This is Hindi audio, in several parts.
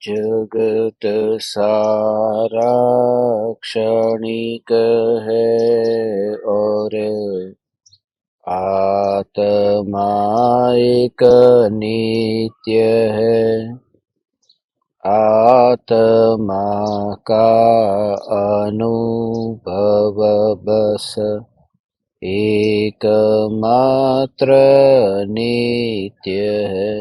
जगत सारा क्षणिक है और आत्मा एक नित्य है। आत्मा का अनुभव बस एकमात्र नित्य है।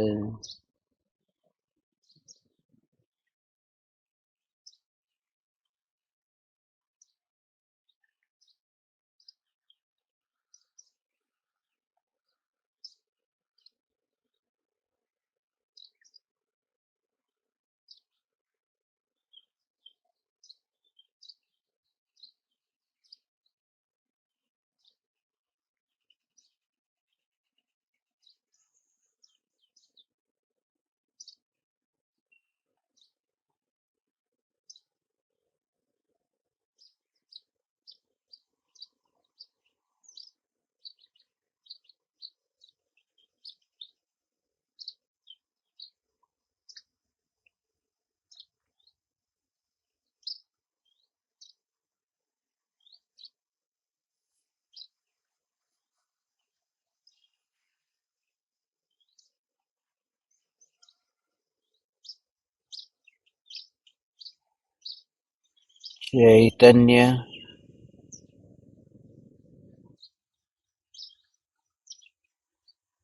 चैतन्य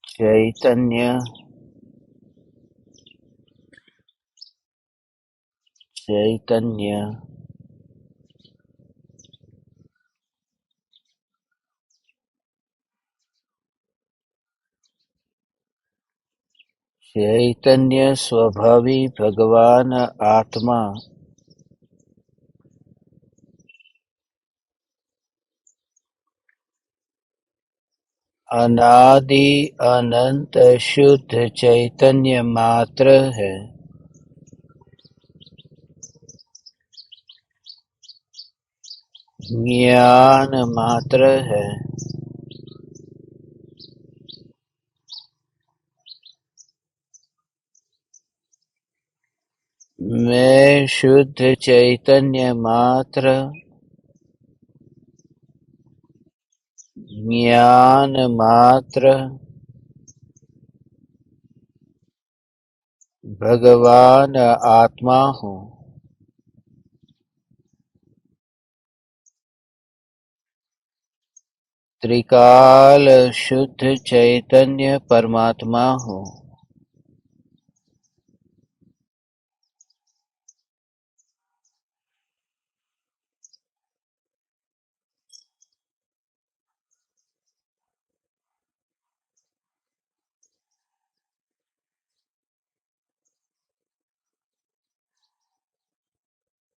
चैतन्य चैतन्य चैतन्य स्वभावी भगवान आत्मा अनादि अनंत शुद्ध चैतन्य मात्र है। ज्ञान मात्र है। मैं शुद्ध चैतन्य मात्र ज्ञान मात्र भगवान आत्मा हूँ। त्रिकाल शुद्ध चैतन्य परमात्मा हूँ।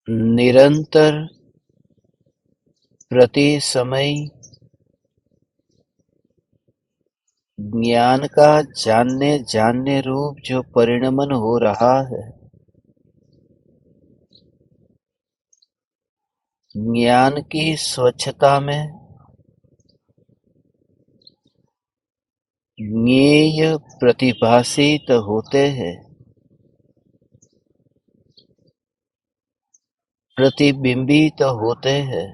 निरंतर प्रति समय ज्ञान का जानने जानने रूप जो परिणमन हो रहा है, ज्ञान की स्वच्छता में ज्ञेय प्रतिभासित होते हैं, प्रतिबिंबित होते हैं।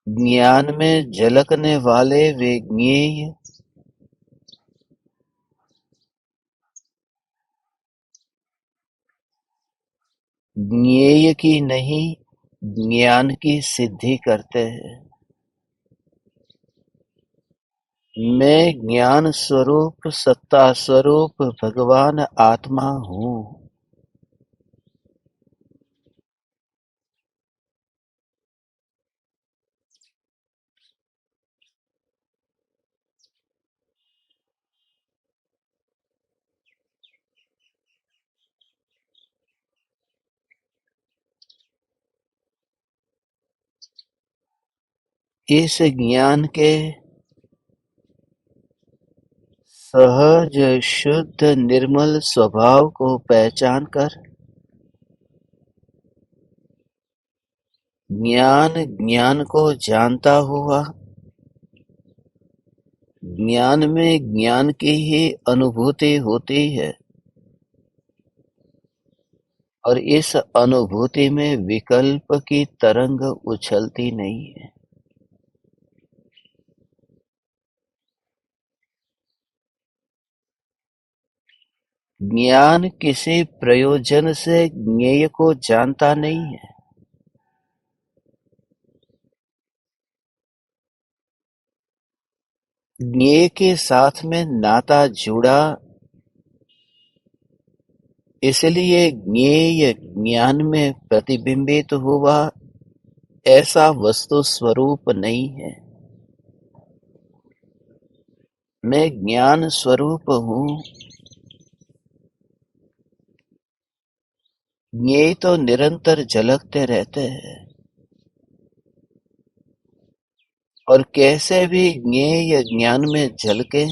ज्ञान में झलकने वाले वे ज्ञेय ज्ञेय की नहीं ज्ञान की सिद्धि करते हैं। मैं ज्ञान स्वरूप सत्ता स्वरूप भगवान आत्मा हूँ। इस ज्ञान के सहज शुद्ध निर्मल स्वभाव को पहचान कर ज्ञान ज्ञान को जानता हुआ ज्ञान में ज्ञान की ही अनुभूति होती है और इस अनुभूति में विकल्प की तरंग उछलती नहीं है। ज्ञान किसी प्रयोजन से ज्ञेय को जानता नहीं है। ज्ञेय के साथ में नाता जुड़ा, इसलिए ज्ञेय ज्ञान में प्रतिबिंबित हुआ ऐसा वस्तु स्वरूप नहीं है। मैं ज्ञान स्वरूप हूँ। ज्ञेय तो निरंतर झलकते रहते हैं और कैसे भी ज्ञेय ज्ञान में झलके,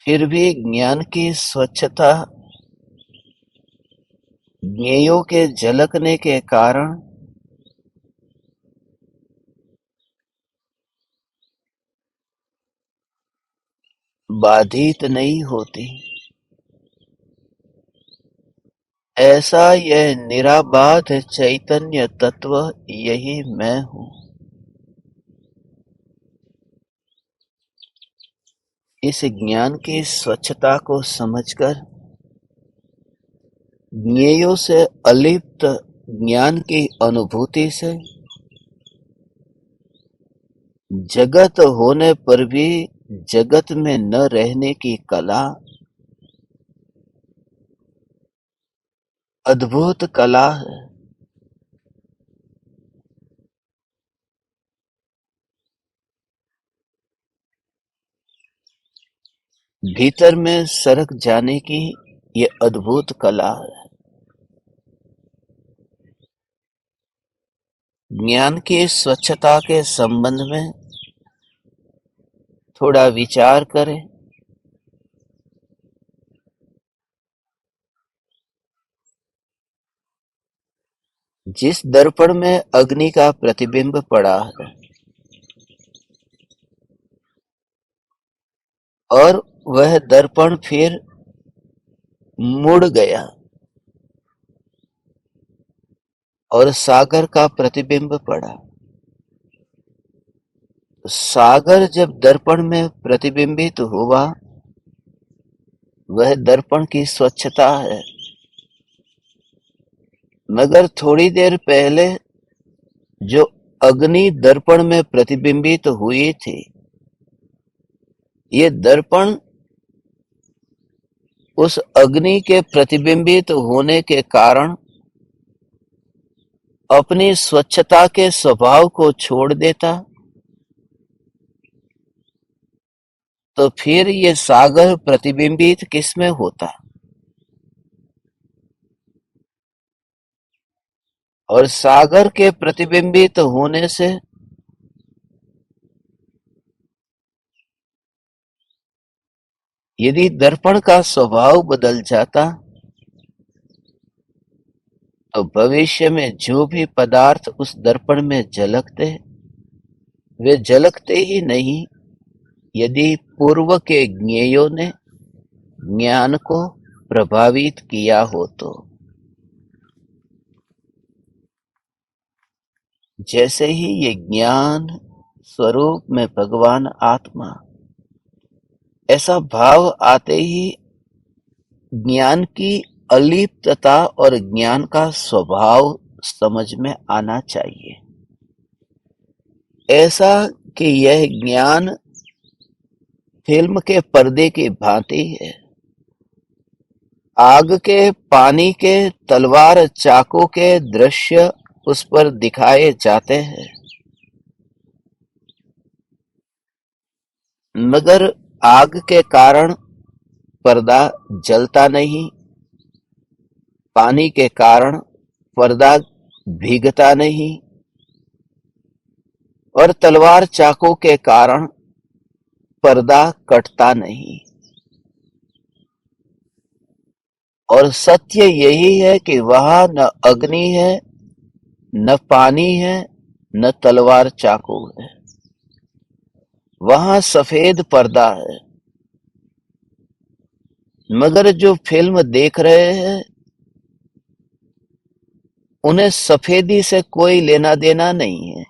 फिर भी ज्ञान की स्वच्छता ज्ञेयों के झलकने के कारण बाधित नहीं होती। ऐसा यह निराबाध चैतन्य तत्व यही मैं हूँ। इस ज्ञान की स्वच्छता को समझकर ज्ञेयों से अलिप्त ज्ञान की अनुभूति से जगत होने पर भी जगत में न रहने की कला अद्भुत कला है। भीतर में सरक जाने की ये अद्भुत कला है। ज्ञान की स्वच्छता के संबंध में थोड़ा विचार करें। जिस दर्पण में अग्नि का प्रतिबिंब पड़ा है और वह दर्पण फिर मुड़ गया और सागर का प्रतिबिंब पड़ा। सागर जब दर्पण में प्रतिबिंबित हुआ, वह दर्पण की स्वच्छता है। मगर थोड़ी देर पहले जो अग्नि दर्पण में प्रतिबिंबित हुई थी, ये दर्पण उस अग्नि के प्रतिबिंबित होने के कारण अपनी स्वच्छता के स्वभाव को छोड़ देता, तो फिर ये सागर प्रतिबिंबित किसमें होता? और सागर के प्रतिबिंबित होने से यदि दर्पण का स्वभाव बदल जाता, तो भविष्य में जो भी पदार्थ उस दर्पण में झलकते, वे झलकते ही नहीं यदि पूर्व के ज्ञेयों ने ज्ञान को प्रभावित किया हो तो। जैसे ही ये ज्ञान स्वरूप में भगवान आत्मा, ऐसा भाव आते ही ज्ञान की अलिप्तता और ज्ञान का स्वभाव समझ में आना चाहिए। ऐसा कि यह ज्ञान फिल्म के पर्दे की भांति है। आग के, पानी के, तलवार, चाकू के दृश्य उस पर दिखाए जाते हैं, मगर आग के कारण पर्दा जलता नहीं, पानी के कारण पर्दा भीगता नहीं और तलवार चाकू के कारण पर्दा कटता नहीं। और सत्य यही है कि वहां न अग्नि है, न पानी है, न तलवार चाकू है, वहां सफेद पर्दा है। मगर जो फिल्म देख रहे हैं उन्हें सफेदी से कोई लेना देना नहीं है।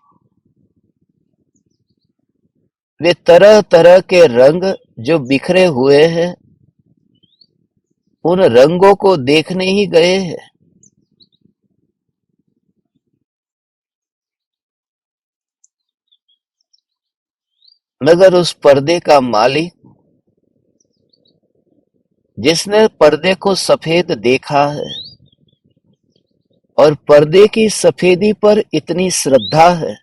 वे तरह तरह के रंग जो बिखरे हुए हैं उन रंगों को देखने ही गए हैं। मगर उस पर्दे का मालिक, जिसने पर्दे को सफेद देखा है और पर्दे की सफेदी पर इतनी श्रद्धा है,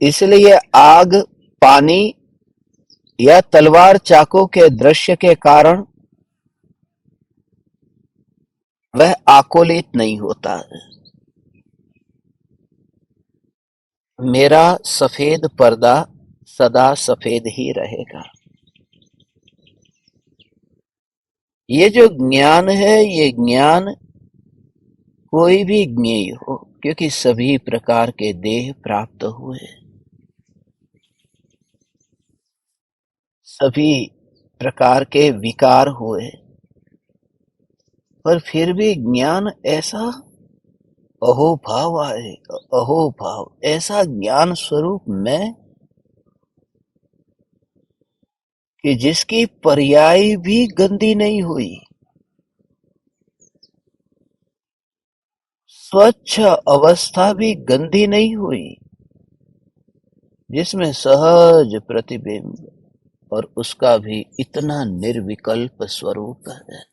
इसलिए आग, पानी या तलवार चाकू के दृश्य के कारण वह आकोलित नहीं होता है। मेरा सफेद पर्दा सदा सफेद ही रहेगा। ये जो ज्ञान है, ये ज्ञान कोई भी ज्ञेय हो, क्योंकि सभी प्रकार के देह प्राप्त हुए, सभी प्रकार के विकार हुए, पर फिर भी ज्ञान ऐसा अहोभाव आए, अहोभाव ऐसा ज्ञान स्वरूप मैं कि जिसकी पर्याय भी गंदी नहीं हुई, स्वच्छ अवस्था भी गंदी नहीं हुई, जिसमें सहज प्रतिबिंब और उसका भी इतना निर्विकल्प स्वरूप है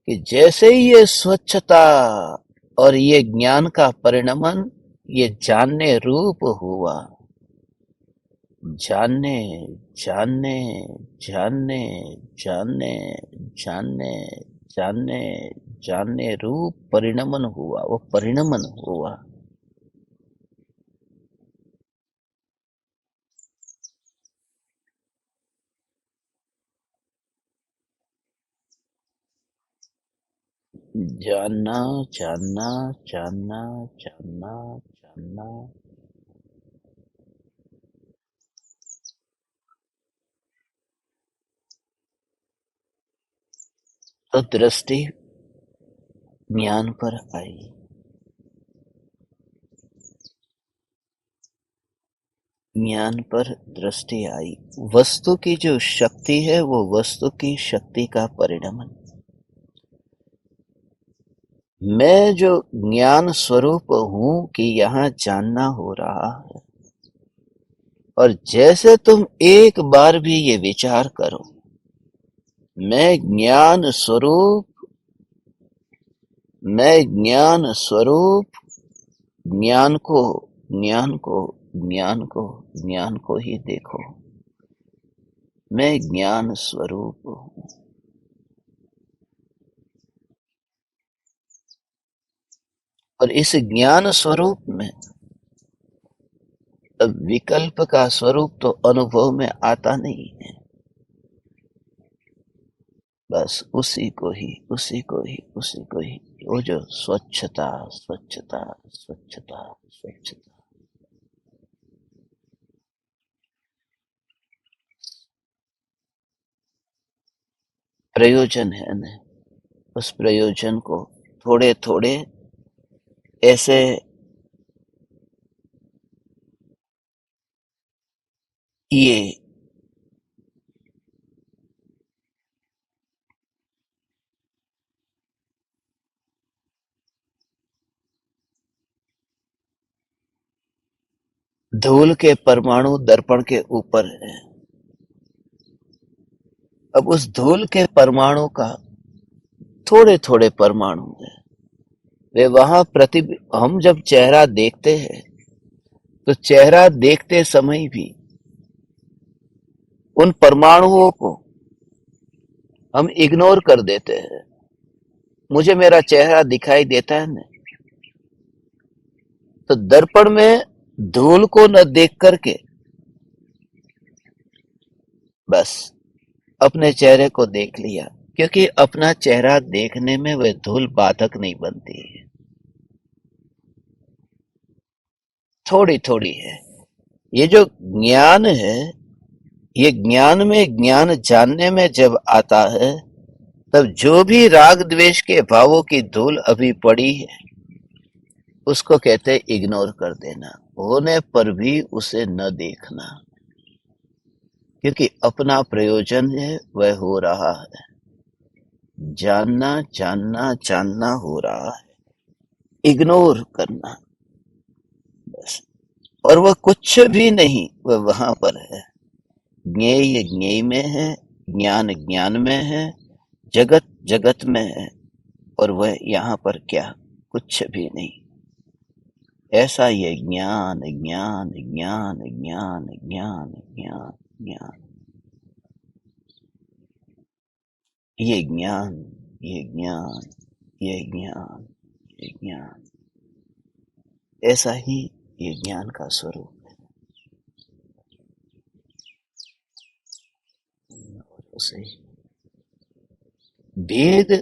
कि जैसे ही ये स्वच्छता और ये ज्ञान का परिणमन ये जानने रूप हुआ, जानने जानने जानने जानने जानने जानने जानने रूप परिणमन हुआ, वो परिणमन हुआ। जानना जानना जानना जानना जानना। तो दृष्टि ज्ञान पर आई, ज्ञान पर दृष्टि आई। वस्तु की जो शक्ति है वो वस्तु की शक्ति का परिणमन। मैं जो ज्ञान स्वरूप हूं कि यहाँ जानना हो रहा है, और जैसे तुम एक बार भी ये विचार करो, मैं ज्ञान स्वरूप, मैं ज्ञान स्वरूप, ज्ञान को ज्ञान को ज्ञान को ज्ञान को ही देखो। मैं ज्ञान स्वरूप हूं। और इस ज्ञान स्वरूप में अब विकल्प का स्वरूप तो अनुभव में आता नहीं है। बस उसी को ही उसी को ही उसी को ही, वो जो स्वच्छता स्वच्छता स्वच्छता स्वच्छता, प्रयोजन है न, उस प्रयोजन को थोड़े थोड़े ऐसे ये धूल के परमाणु दर्पण के ऊपर है। अब उस धूल के परमाणु का थोड़े थोड़े परमाणु है, वे वहां हम जब चेहरा देखते हैं तो चेहरा देखते समय भी उन परमाणुओं को हम इग्नोर कर देते हैं। मुझे मेरा चेहरा दिखाई देता है ना, तो दर्पण में धूल को न देख करके बस अपने चेहरे को देख लिया, क्योंकि अपना चेहरा देखने में वह धूल बाधक नहीं बनती है। थोड़ी थोड़ी है। ये जो ज्ञान है, ये ज्ञान में, ज्ञान जानने में जब आता है, तब जो भी राग द्वेष के भावों की धूल अभी पड़ी है, उसको कहते हैं इग्नोर कर देना, होने पर भी उसे न देखना, क्योंकि अपना प्रयोजन है वह हो रहा है, जानना जानना जानना हो रहा है, इग्नोर करना बस। और वह कुछ भी नहीं, वह वहां पर है। ज्ञेय ज्ञेय में है, ज्ञान ज्ञान में है, जगत जगत में है, और वह यहाँ पर क्या, कुछ भी नहीं। ऐसा ये ज्ञान ज्ञान ज्ञान ज्ञान ज्ञान ज्ञान ज्ञान, ये ज्ञान ये ज्ञान ये ज्ञान ये ज्ञान, ऐसा ही ये ज्ञान का स्वरूप है। और उसे भेद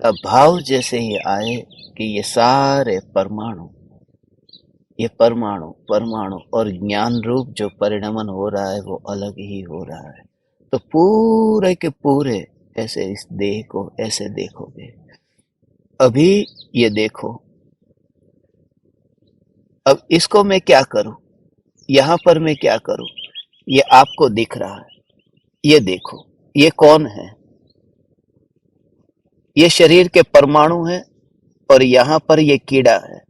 का भाव जैसे ही आए कि ये सारे परमाणु, ये परमाणु परमाणु और ज्ञान रूप जो परिणमन हो रहा है वो अलग ही हो रहा है, तो पूरे के पूरे ऐसे इस देह को ऐसे देखोगे। अभी ये देखो, अब इसको मैं क्या करूं, यहां पर मैं क्या करूं, ये आपको दिख रहा है, ये देखो, ये कौन है, ये शरीर के परमाणु है, और यहां पर ये कीड़ा है।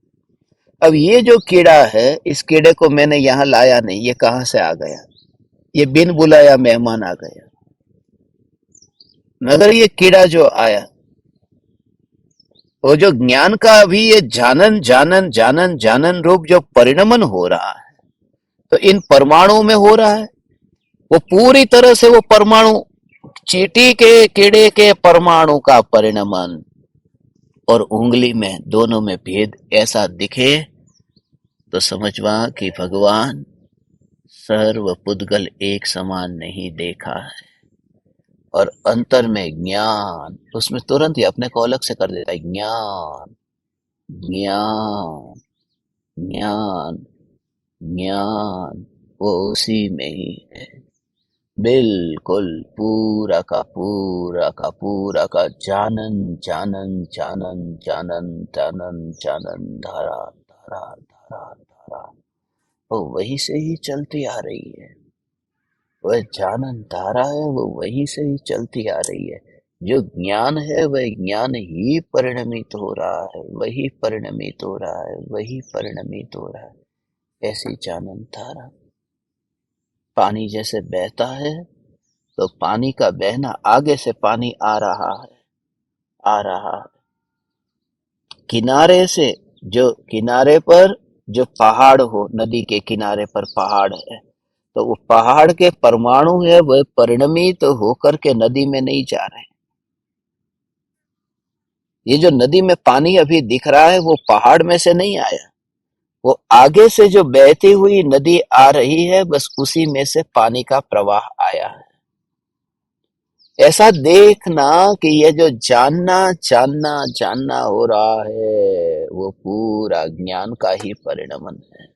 अब ये जो कीड़ा है, इस कीड़े को मैंने यहां लाया नहीं, ये कहां से आ गया, ये बिन बुलाया मेहमान आ गया। मगर ये कीड़ा जो आया, वो जो ज्ञान का अभी ये जानन जानन जानन जानन रूप जो परिणमन हो रहा है, तो इन परमाणुओं में हो रहा है, वो पूरी तरह से वो परमाणु, चींटी के कीड़े के परमाणु का परिणमन और उंगली में, दोनों में भेद ऐसा दिखे, तो समझवा कि भगवान सर्व पुद्गल एक समान नहीं देखा है। और अंतर में ज्ञान, उसमें तुरंत ही अपने को अलग से कर देता है, ज्ञान ज्ञान ज्ञान ज्ञान, वो उसी में ही है, बिल्कुल पूरा का पूरा का पूरा का जानन जानन जानन जानन जानन जानन, धारा धारा धारा धारा, वो वही से ही चलती आ रही है। वह जानन धारा है, वो वहीं से ही चलती आ रही है। जो ज्ञान है वह ज्ञान ही परिणमित हो रहा है, वही परिणमित हो रहा है, वही परिणमित हो रहा है। ऐसी जानन धारा पानी जैसे बहता है, तो पानी का बहना, आगे से पानी आ रहा है, आ रहा है किनारे से, जो किनारे पर जो पहाड़ हो, नदी के किनारे पर पहाड़ है, तो वो पहाड़ के परमाणु है, वह परिणमित तो होकर के नदी में नहीं जा रहे। ये जो नदी में पानी अभी दिख रहा है, वो पहाड़ में से नहीं आया, वो आगे से जो बहती हुई नदी आ रही है, बस उसी में से पानी का प्रवाह आया है। ऐसा देखना कि ये जो जानना जानना जानना हो रहा है, वो पूरा ज्ञान का ही परिणमन है।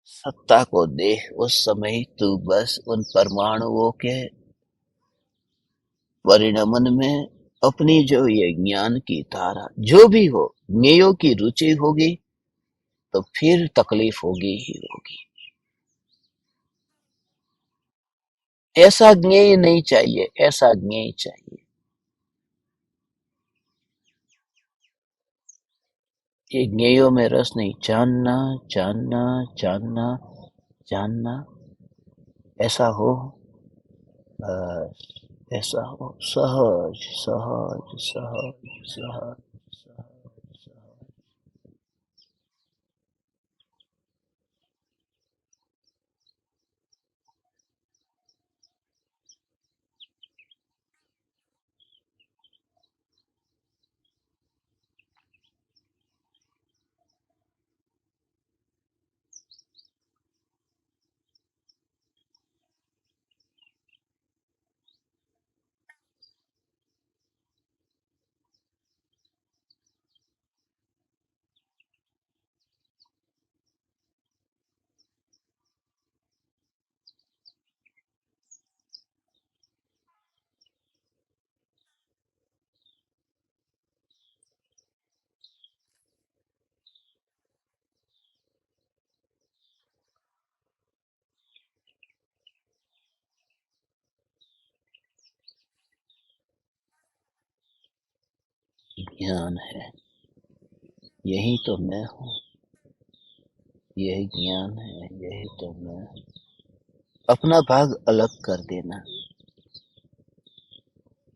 सत्ता को देख, उस समय तू बस उन परमाणुओं के परिणमन में अपनी जो ये ज्ञान की धारा जो भी हो, ज्ञेयों की रुचि होगी, तो फिर तकलीफ होगी ही होगी। ऐसा ज्ञेय नहीं चाहिए, ऐसा ज्ञेय चाहिए। ये ज्ञेयों में रस नहीं, जानना जानना जानना जानना, ऐसा हो, बस ऐसा हो, सहज सहज सहज सहज सहज। ज्ञान है, यही तो मैं हूँ, यही ज्ञान है, यही तो मैं हूँ। अपना भाग अलग कर देना।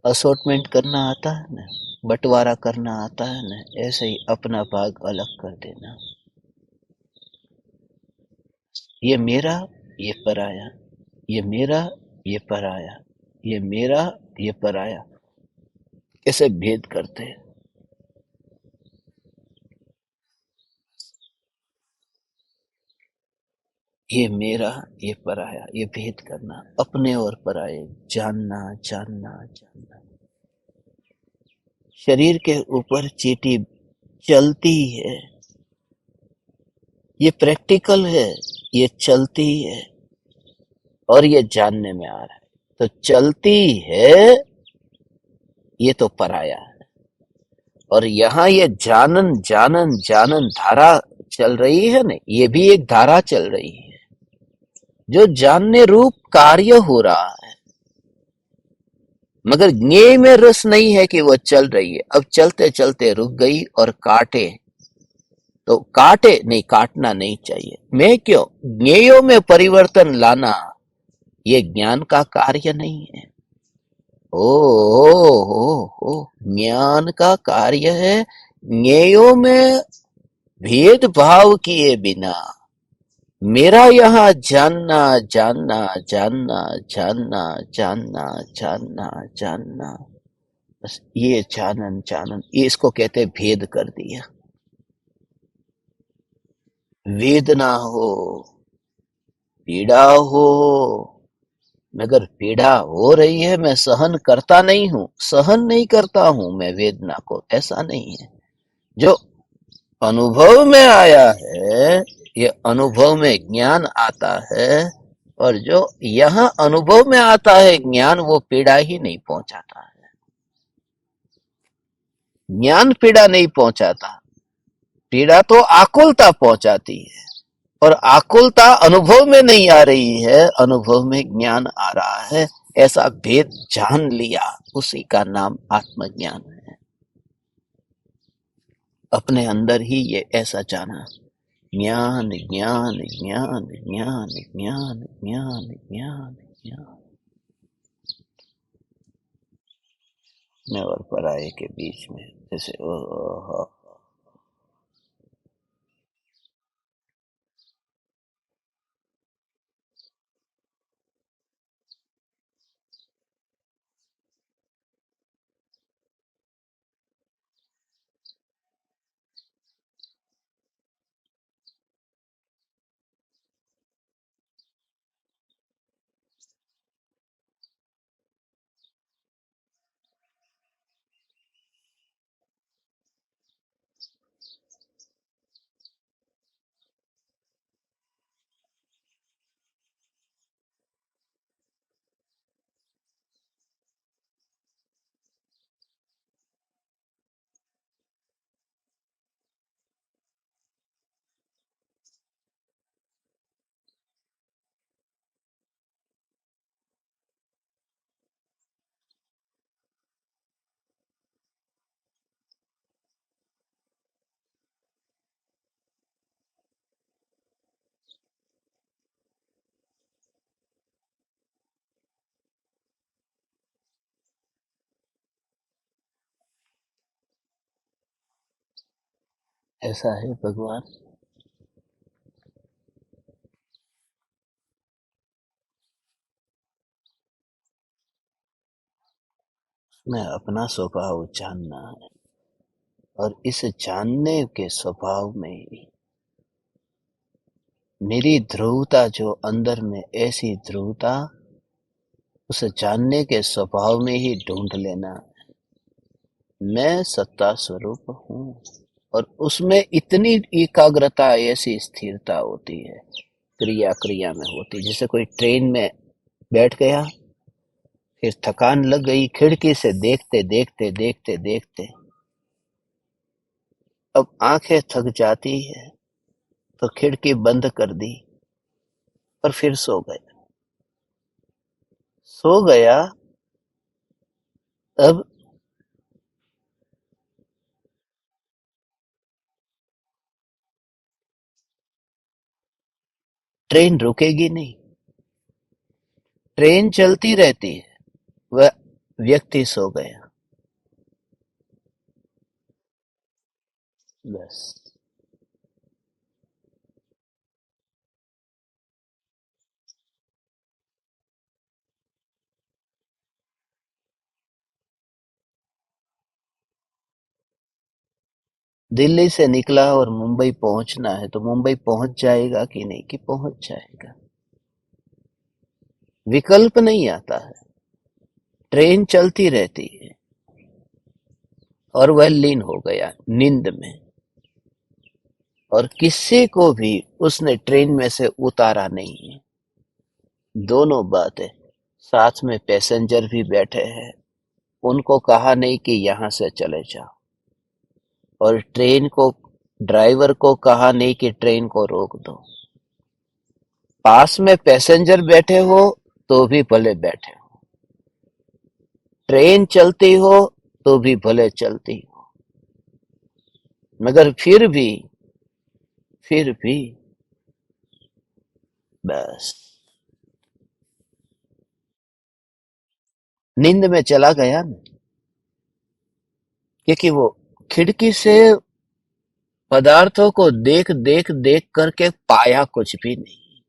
असॉर्टमेंट करना आता है ना, बंटवारा करना आता है ना, ऐसे ही अपना भाग अलग कर देना। ये मेरा, ये पराया, ये मेरा, ये पराया, ये मेरा, ये पराया, ऐसे भेद करते हैं। ये मेरा, ये पराया, ये भेद करना, अपने और पराये, जानना जानना जानना। शरीर के ऊपर चींटी चलती है, ये प्रैक्टिकल है, ये चलती है और ये जानने में आ रहा है। तो चलती है, ये तो पराया है। और यहाँ ये जानन जानन जानन धारा चल रही है ना, ये भी एक धारा चल रही है जो जानने रूप कार्य हो रहा है, मगर ज्ञेय में रस नहीं है कि वो चल रही है। अब चलते चलते रुक गई और काटे, तो काटे नहीं, काटना नहीं चाहिए। मैं क्यों, ज्ञेयों में परिवर्तन लाना ये ज्ञान का कार्य नहीं है। ओ ज्ञान का कार्य है ज्ञेयों में भेदभाव किए बिना मेरा यहाँ जानना जानना जानना जानना जानना जानना जानना, बस ये जानन जानन, ये इसको कहते भेद कर दिया। वेदना हो, पीड़ा हो, मगर पीड़ा हो रही है, मैं सहन करता नहीं हूं, सहन नहीं करता हूं मैं वेदना को, ऐसा नहीं है। जो अनुभव में आया है, ये अनुभव में ज्ञान आता है, और जो यहाँ अनुभव में आता है ज्ञान, वो पीड़ा ही नहीं पहुंचाता है। ज्ञान पीड़ा नहीं पहुंचाता, पीड़ा तो आकुलता पहुंचाती है। और आकुलता अनुभव में नहीं आ रही है, अनुभव में ज्ञान आ रहा है। ऐसा भेद जान लिया, उसी का नाम आत्मज्ञान है। अपने अंदर ही ये ऐसा जाना, ज्ञान ज्ञान ज्ञान ज्ञान ज्ञान ज्ञान ज्ञान ज्ञान, मैं और पराये के बीच में जैसे ओह। ऐसा है भगवान। मैं अपना स्वभाव जानना है, और इस जानने के स्वभाव में ही मेरी ध्रुवता जो अंदर में, ऐसी ध्रुवता उस जानने के स्वभाव में ही ढूंढ लेना। मैं सत्ता स्वरूप हूँ, और उसमें इतनी एकाग्रता, ऐसी स्थिरता होती है, क्रिया क्रिया में होती। जैसे कोई ट्रेन में बैठ गया, फिर थकान लग गई, खिड़की से देखते देखते देखते देखते अब आंखें थक जाती है, तो खिड़की बंद कर दी और फिर सो गया। सो गया, अब ट्रेन रुकेगी नहीं, ट्रेन चलती रहती है। वह व्यक्ति सो गया, बस। दिल्ली से निकला और मुंबई पहुंचना है, तो मुंबई पहुंच जाएगा कि नहीं, कि पहुंच जाएगा? विकल्प नहीं आता है। ट्रेन चलती रहती है और वह लीन हो गया नींद में, और किसी को भी उसने ट्रेन में से उतारा नहीं है। दोनों बातें, साथ में पैसेंजर भी बैठे हैं, उनको कहा नहीं कि यहां से चले जाओ, और ट्रेन को, ड्राइवर को कहा नहीं कि ट्रेन को रोक दो। पास में पैसेंजर बैठे हो तो भी भले बैठे हो, ट्रेन चलती हो तो भी भले चलती हो, मगर फिर भी बस नींद में चला गया ना, क्योंकि वो खिड़की से पदार्थों को देख देख देख करके पाया कुछ भी नहीं।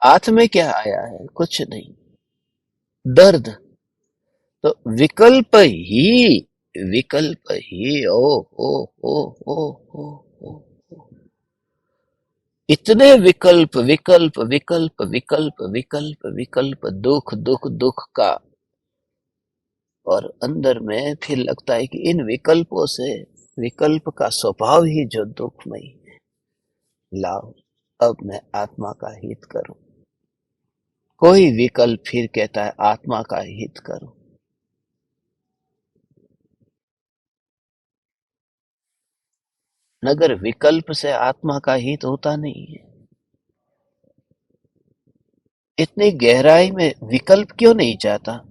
हाथ में क्या आया है? कुछ नहीं। दर्द। तो विकल्प ही ओ। इतने विकल्प विकल्प विकल्प विकल्प विकल्प विकल्प, दुख दुख दुख का। और अंदर में फिर लगता है कि इन विकल्पों से, विकल्प का स्वभाव ही जो दुखमयी है। लाओ, अब मैं आत्मा का हित करूं। कोई विकल्प फिर कहता है आत्मा का हित करो, मगर विकल्प से आत्मा का हित होता नहीं है। इतनी गहराई में विकल्प क्यों नहीं जाता?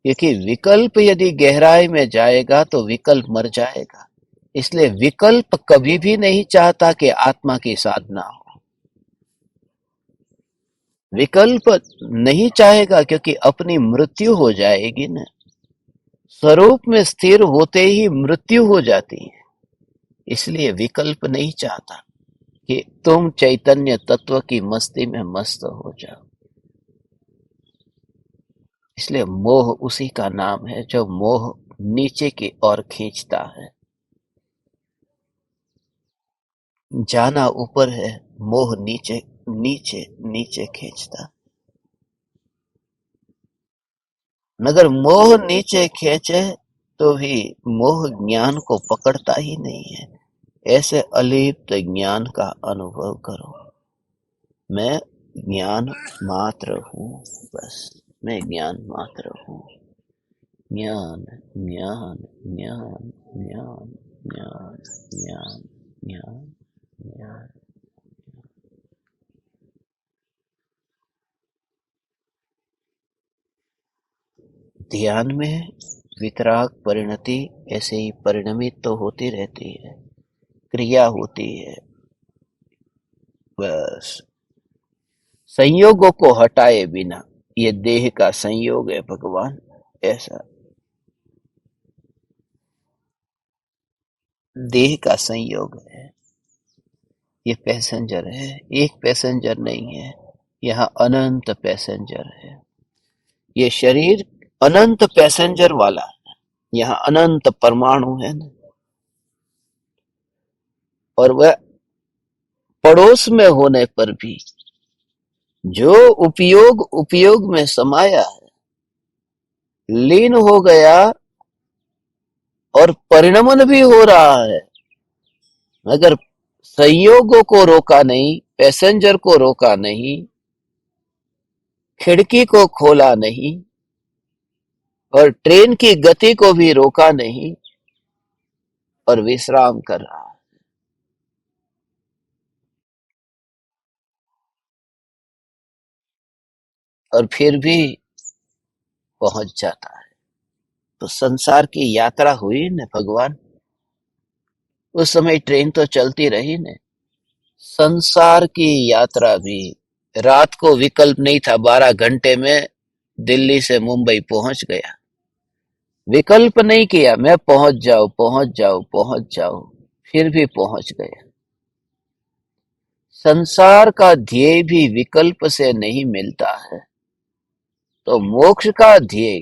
क्योंकि विकल्प यदि गहराई में जाएगा तो विकल्प मर जाएगा। इसलिए विकल्प कभी भी नहीं चाहता कि आत्मा की साधना हो। विकल्प नहीं चाहेगा क्योंकि अपनी मृत्यु हो जाएगी ना। स्वरूप में स्थिर होते ही मृत्यु हो जाती है। इसलिए विकल्प नहीं चाहता कि तुम चैतन्य तत्व की मस्ती में मस्त हो जाओ। इसलिए मोह उसी का नाम है जो मोह नीचे की ओर खींचता है। जाना ऊपर है, मोह नीचे नीचे नीचे खींचता। मगर मोह नीचे खींचे तो भी मोह ज्ञान को पकड़ता ही नहीं है। ऐसे अलिप्त ज्ञान का अनुभव करो। मैं ज्ञान मात्र हूँ, बस। मैं ज्ञान मात्र हूँ। ज्ञान ज्ञान ज्ञान ज्ञान ज्ञान ज्ञान ज्ञान ज्ञान। ध्यान में वितराग परिणति ऐसे ही परिणमित तो होती रहती है, क्रिया होती है, बस। संयोगों को हटाए बिना, ये देह का संयोग है भगवान, ऐसा देह का संयोग है। ये पैसेंजर है, एक पैसेंजर नहीं है, यहाँ अनंत पैसेंजर है। ये शरीर अनंत पैसेंजर वाला है, यहाँ अनंत परमाणु है ना। और वह पड़ोस में होने पर भी जो उपयोग उपयोग में समाया है, लीन हो गया और परिणमन भी हो रहा है, मगर संयोगों को रोका नहीं, पैसेंजर को रोका नहीं, खिड़की को खोला नहीं, और ट्रेन की गति को भी रोका नहीं, और विश्राम कर रहा है। और फिर भी पहुंच जाता है। तो संसार की यात्रा हुई न भगवान। उस समय ट्रेन तो चलती रही न, संसार की यात्रा भी रात को विकल्प नहीं था। 12 घंटे में दिल्ली से मुंबई पहुंच गया। विकल्प नहीं किया मैं पहुंच जाऊं पहुंच जाऊं पहुंच जाऊं, फिर भी पहुंच गया। संसार का ध्येय भी विकल्प से नहीं मिलता है, तो मोक्ष का ध्येय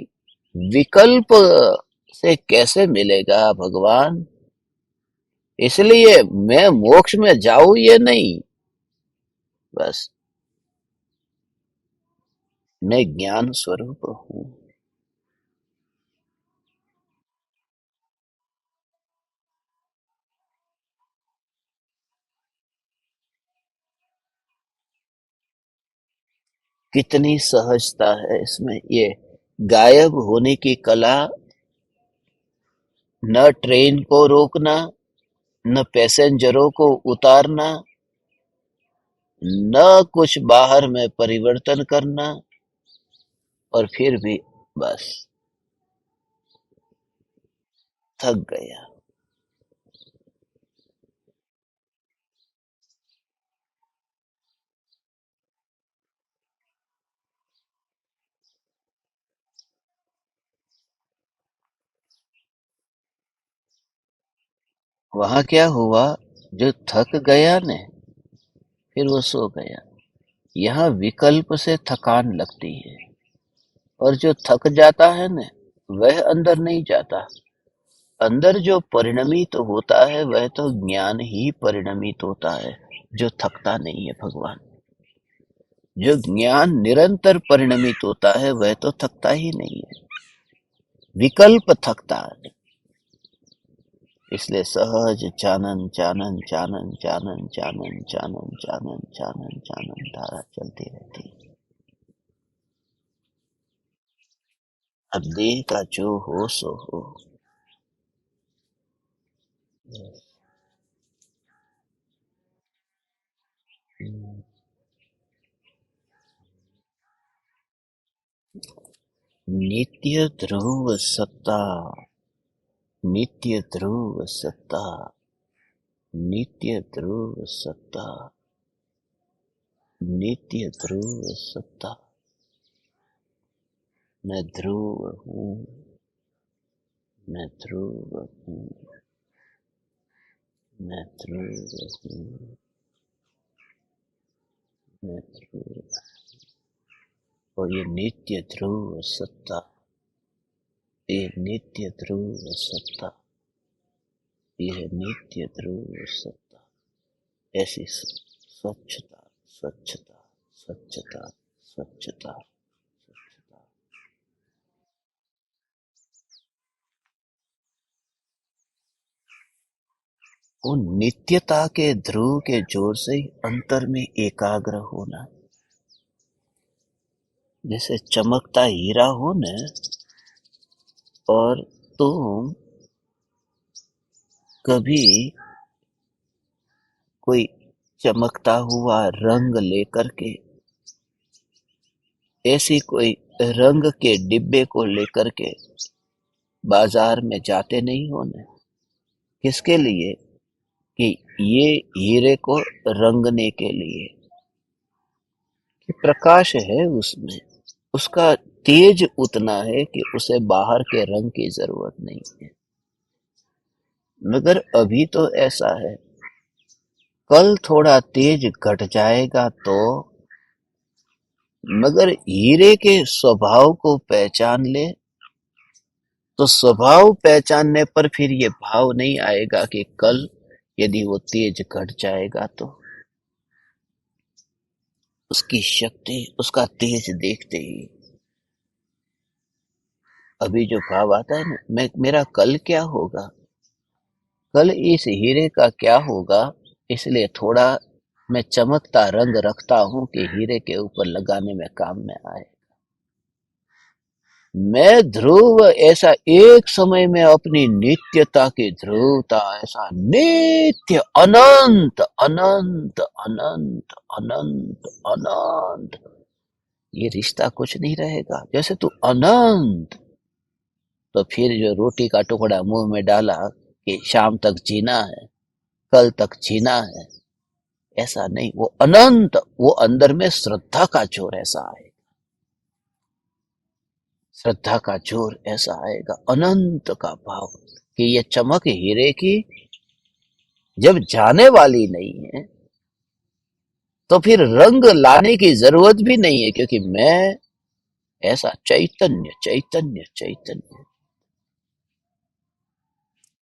विकल्प से कैसे मिलेगा भगवान? इसलिए मैं मोक्ष में जाऊं ये नहीं, बस मैं ज्ञान स्वरूप हूं। कितनी सहजता है इसमें। ये गायब होने की कला, न ट्रेन को रोकना, न पैसेंजरों को उतारना, न कुछ बाहर में परिवर्तन करना, और फिर भी बस थक गया। वहां क्या हुआ? जो थक गया ने, फिर वो सो गया। यहाँ विकल्प से थकान लगती है, और जो थक जाता है ना, वह अंदर नहीं जाता। अंदर जो परिणमित होता है वह तो ज्ञान ही परिणमित होता है, जो थकता नहीं है भगवान। जो ज्ञान निरंतर परिणमित होता है वह तो थकता ही नहीं है, विकल्प थकता है। इसलिए सहज चानन चानन चानन चानन चानन चानन चानन चानन चानन धारा चलती रहती है। अब देह का जो हो सो हो। नित्य ध्रुव सत्ता, नित्य ध्रुव सत्ता, नित्य ध्रुव सत्ता, नित्य ध्रुव सत्ता। मैं ध्रुव हूँ, मैं ध्रुव हूँ, मैं ध्रुव हूँ, मैं ध्रुव। और ये नित्य ध्रुव सत्ता, ये नित्य ध्रुव सत्ता, ये नित्य ध्रुव सत्ता। ऐसी स्वच्छता स्वच्छता स्वच्छता स्वच्छता। वो नित्यता के ध्रुव के जोर से ही अंतर में एकाग्र होना। जैसे चमकता हीरा हो न, और तुम कभी कोई चमकता हुआ रंग लेकर के, ऐसी कोई रंग के डिब्बे को लेकर के बाजार में जाते नहीं हो न? किसके लिए? कि ये हीरे को रंगने के लिए, कि प्रकाश है उसमें, उसका तेज उतना है कि उसे बाहर के रंग की जरूरत नहीं है। मगर अभी तो ऐसा है, कल थोड़ा तेज घट जाएगा तो, मगर हीरे के स्वभाव को पहचान ले, तो स्वभाव पहचानने पर फिर ये भाव नहीं आएगा कि कल यदि वो तेज घट जाएगा तो। उसकी शक्ति, उसका तेज देखते ही अभी जो भाव आता है ना, मेरा कल क्या होगा, कल इस हीरे का क्या होगा, इसलिए थोड़ा मैं चमकता रंग रखता हूं कि हीरे के ऊपर लगाने में काम में आए। मैं ध्रुव ऐसा एक समय में अपनी नित्यता की ध्रुवता, ऐसा नित्य अनंत अनंत अनंत अनंत अनंत, ये रिश्ता कुछ नहीं रहेगा। जैसे तू अनंत, तो फिर जो रोटी का टुकड़ा मुंह में डाला कि शाम तक जीना है, कल तक जीना है, ऐसा नहीं, वो अनंत, वो अंदर में श्रद्धा का जोर ऐसा आएगा, श्रद्धा का जोर ऐसा आएगा, अनंत का भाव कि ये चमक हीरे की जब जाने वाली नहीं है तो फिर रंग लाने की जरूरत भी नहीं है, क्योंकि मैं ऐसा चैतन्य चैतन्य चैतन्य।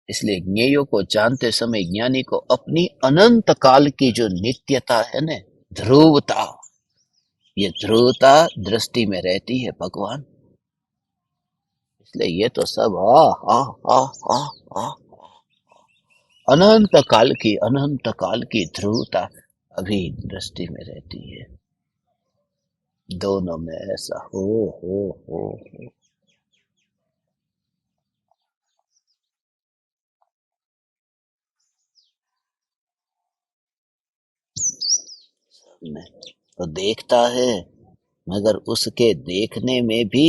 इसलिए ज्ञेयों को जानते समय ज्ञानी को अपनी अनंत काल की जो नित्यता है ना, ध्रुवता, ये ध्रुवता दृष्टि में रहती है भगवान। इसलिए ये तो सब आ आ अनंत काल की ध्रुवता अभी दृष्टि में रहती है। दोनों में ऐसा हो। में तो देखता है, मगर उसके देखने में भी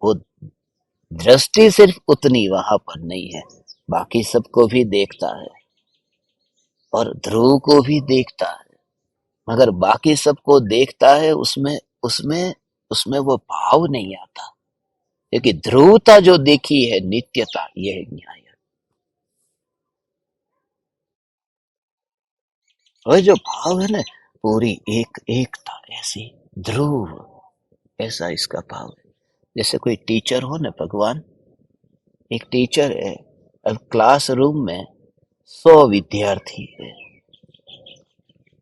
वो दृष्टि सिर्फ उतनी वहां पर नहीं है, बाकी सबको भी देखता है और ध्रुव को भी देखता है, मगर बाकी सबको देखता है, उसमें उसमें उसमें वो भाव नहीं आता, क्योंकि ध्रुवता जो देखी है, नित्यता, यह है न्याय। और जो भाव है ना, पूरी एक एकता ऐसी, ध्रुव, ऐसा इसका भाव है। जैसे कोई टीचर हो ना, भगवान एक टीचर है, अब क्लासरूम में 100 विद्यार्थी है,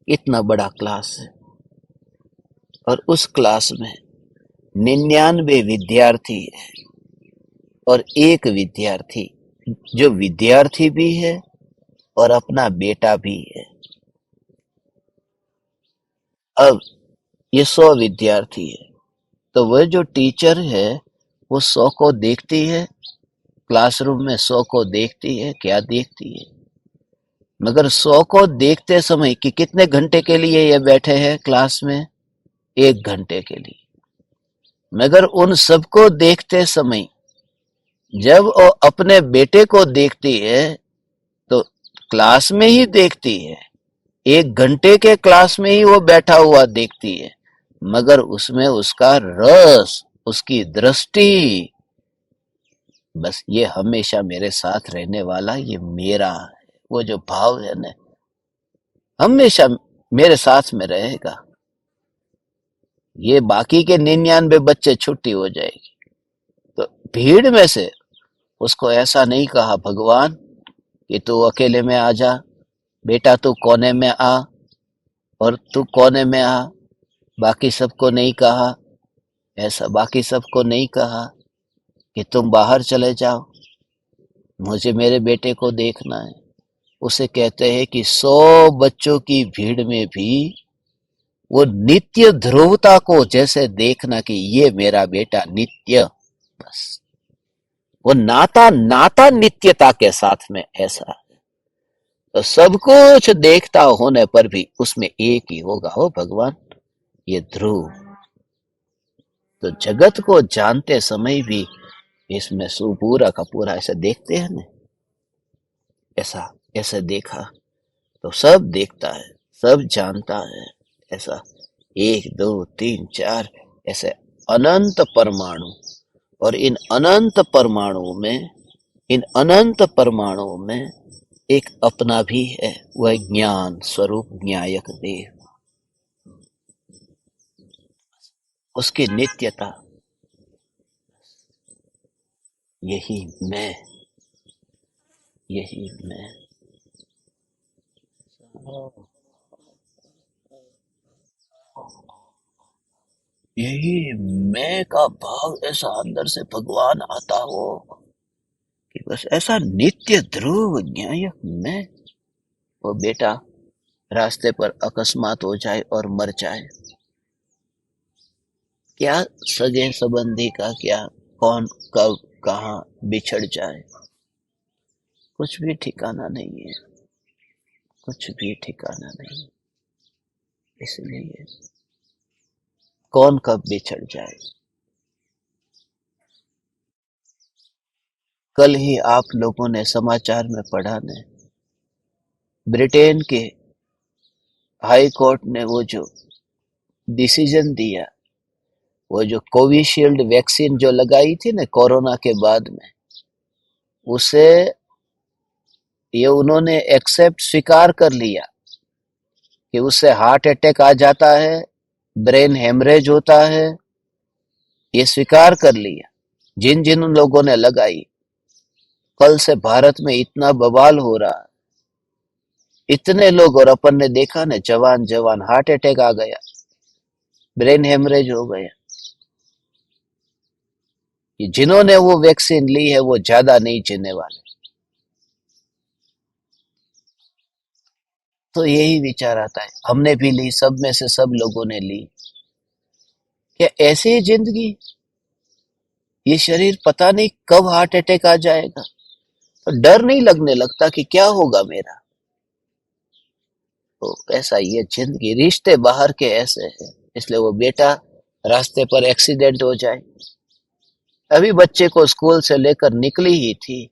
इतना बड़ा क्लास है, और उस क्लास में 99 विद्यार्थी है और एक विद्यार्थी जो विद्यार्थी भी है और अपना बेटा भी है। अब ये 100 विद्यार्थी है, तो वह जो टीचर है वो 100 को देखती है, क्लासरूम में 100 को देखती है, क्या देखती है, मगर 100 को देखते समय कि कितने घंटे के लिए ये बैठे हैं क्लास में, 1 घंटे के लिए, मगर उन सबको देखते समय जब वो अपने बेटे को देखती है तो क्लास में ही देखती है, 1 घंटे के क्लास में ही वो बैठा हुआ देखती है, मगर उसमें उसका रस, उसकी दृष्टि, बस ये हमेशा मेरे साथ रहने वाला, ये मेरा है, वो जो भाव है ना, हमेशा मेरे साथ में रहेगा। ये बाकी के 99 बच्चे छुट्टी हो जाएगी, तो भीड़ में से उसको ऐसा नहीं कहा भगवान कि तू अकेले में आ जा, बेटा तू कोने में आ, और तू कोने में आ, बाकी सबको नहीं कहा, ऐसा बाकी सबको नहीं कहा कि तुम बाहर चले जाओ, मुझे मेरे बेटे को देखना है। उसे कहते हैं कि 100 बच्चों की भीड़ में भी वो नित्य ध्रुवता को जैसे देखना कि ये मेरा बेटा नित्य, बस वो नाता नाता नित्यता के साथ में ऐसा। तो सब कुछ देखता होने पर भी उसमें एक ही होगा, हो भगवान, ये ध्रुव। तो जगत को जानते समय भी इसमें पूरा का पूरा ऐसे देखते हैं ना, ऐसा ऐसे देखा तो सब देखता है, सब जानता है, ऐसा 1 2 3 4 ऐसे अनंत परमाणु, और इन अनंत परमाणुओं में एक अपना भी है, वह ज्ञान स्वरूप न्यायक देव, उसकी नित्यता, यही मैं, यही मैं। यही मैं का भाव ऐसा अंदर से भगवान आता हो कि बस ऐसा नित्य ध्रुव न्यायक मैं। वो बेटा रास्ते पर अकस्मात हो जाए और मर जाए, क्या सगे संबंधी का क्या, कौन कब कहाँ बिछड़ जाए, कुछ भी ठिकाना नहीं है, कुछ भी ठिकाना नहीं। इसलिए कौन कब बिछड़ जाए। कल ही आप लोगों ने समाचार में पढ़ा ने, ब्रिटेन के हाई कोर्ट ने वो जो डिसीजन दिया, वो जो कोविशील्ड वैक्सीन जो लगाई थी ना कोरोना के बाद में, उसे ये उन्होंने एक्सेप्ट स्वीकार कर लिया कि उससे हार्ट अटैक आ जाता है, ब्रेन हेमरेज होता है, ये स्वीकार कर लिया जिन जिन लोगों ने लगाई। कल से भारत में इतना बवाल हो रहा है, इतने लोग, और अपन ने देखा ना जवान जवान हार्ट अटैक आ गया, ब्रेन हेमरेज हो गया। ये जिन्होंने वो वैक्सीन ली है वो ज्यादा नहीं जीने वाले। तो यही विचार आता है, हमने भी ली, सब में से सब लोगों ने ली। क्या ऐसी ही जिंदगी? ये शरीर पता नहीं कब हार्ट अटैक आ जाएगा। तो डर नहीं लगने लगता कि क्या होगा मेरा? तो ऐसा ये जिंदगी, रिश्ते बाहर के ऐसे हैं। इसलिए वो बेटा रास्ते पर एक्सीडेंट हो जाए, अभी बच्चे को स्कूल से लेकर निकली ही थी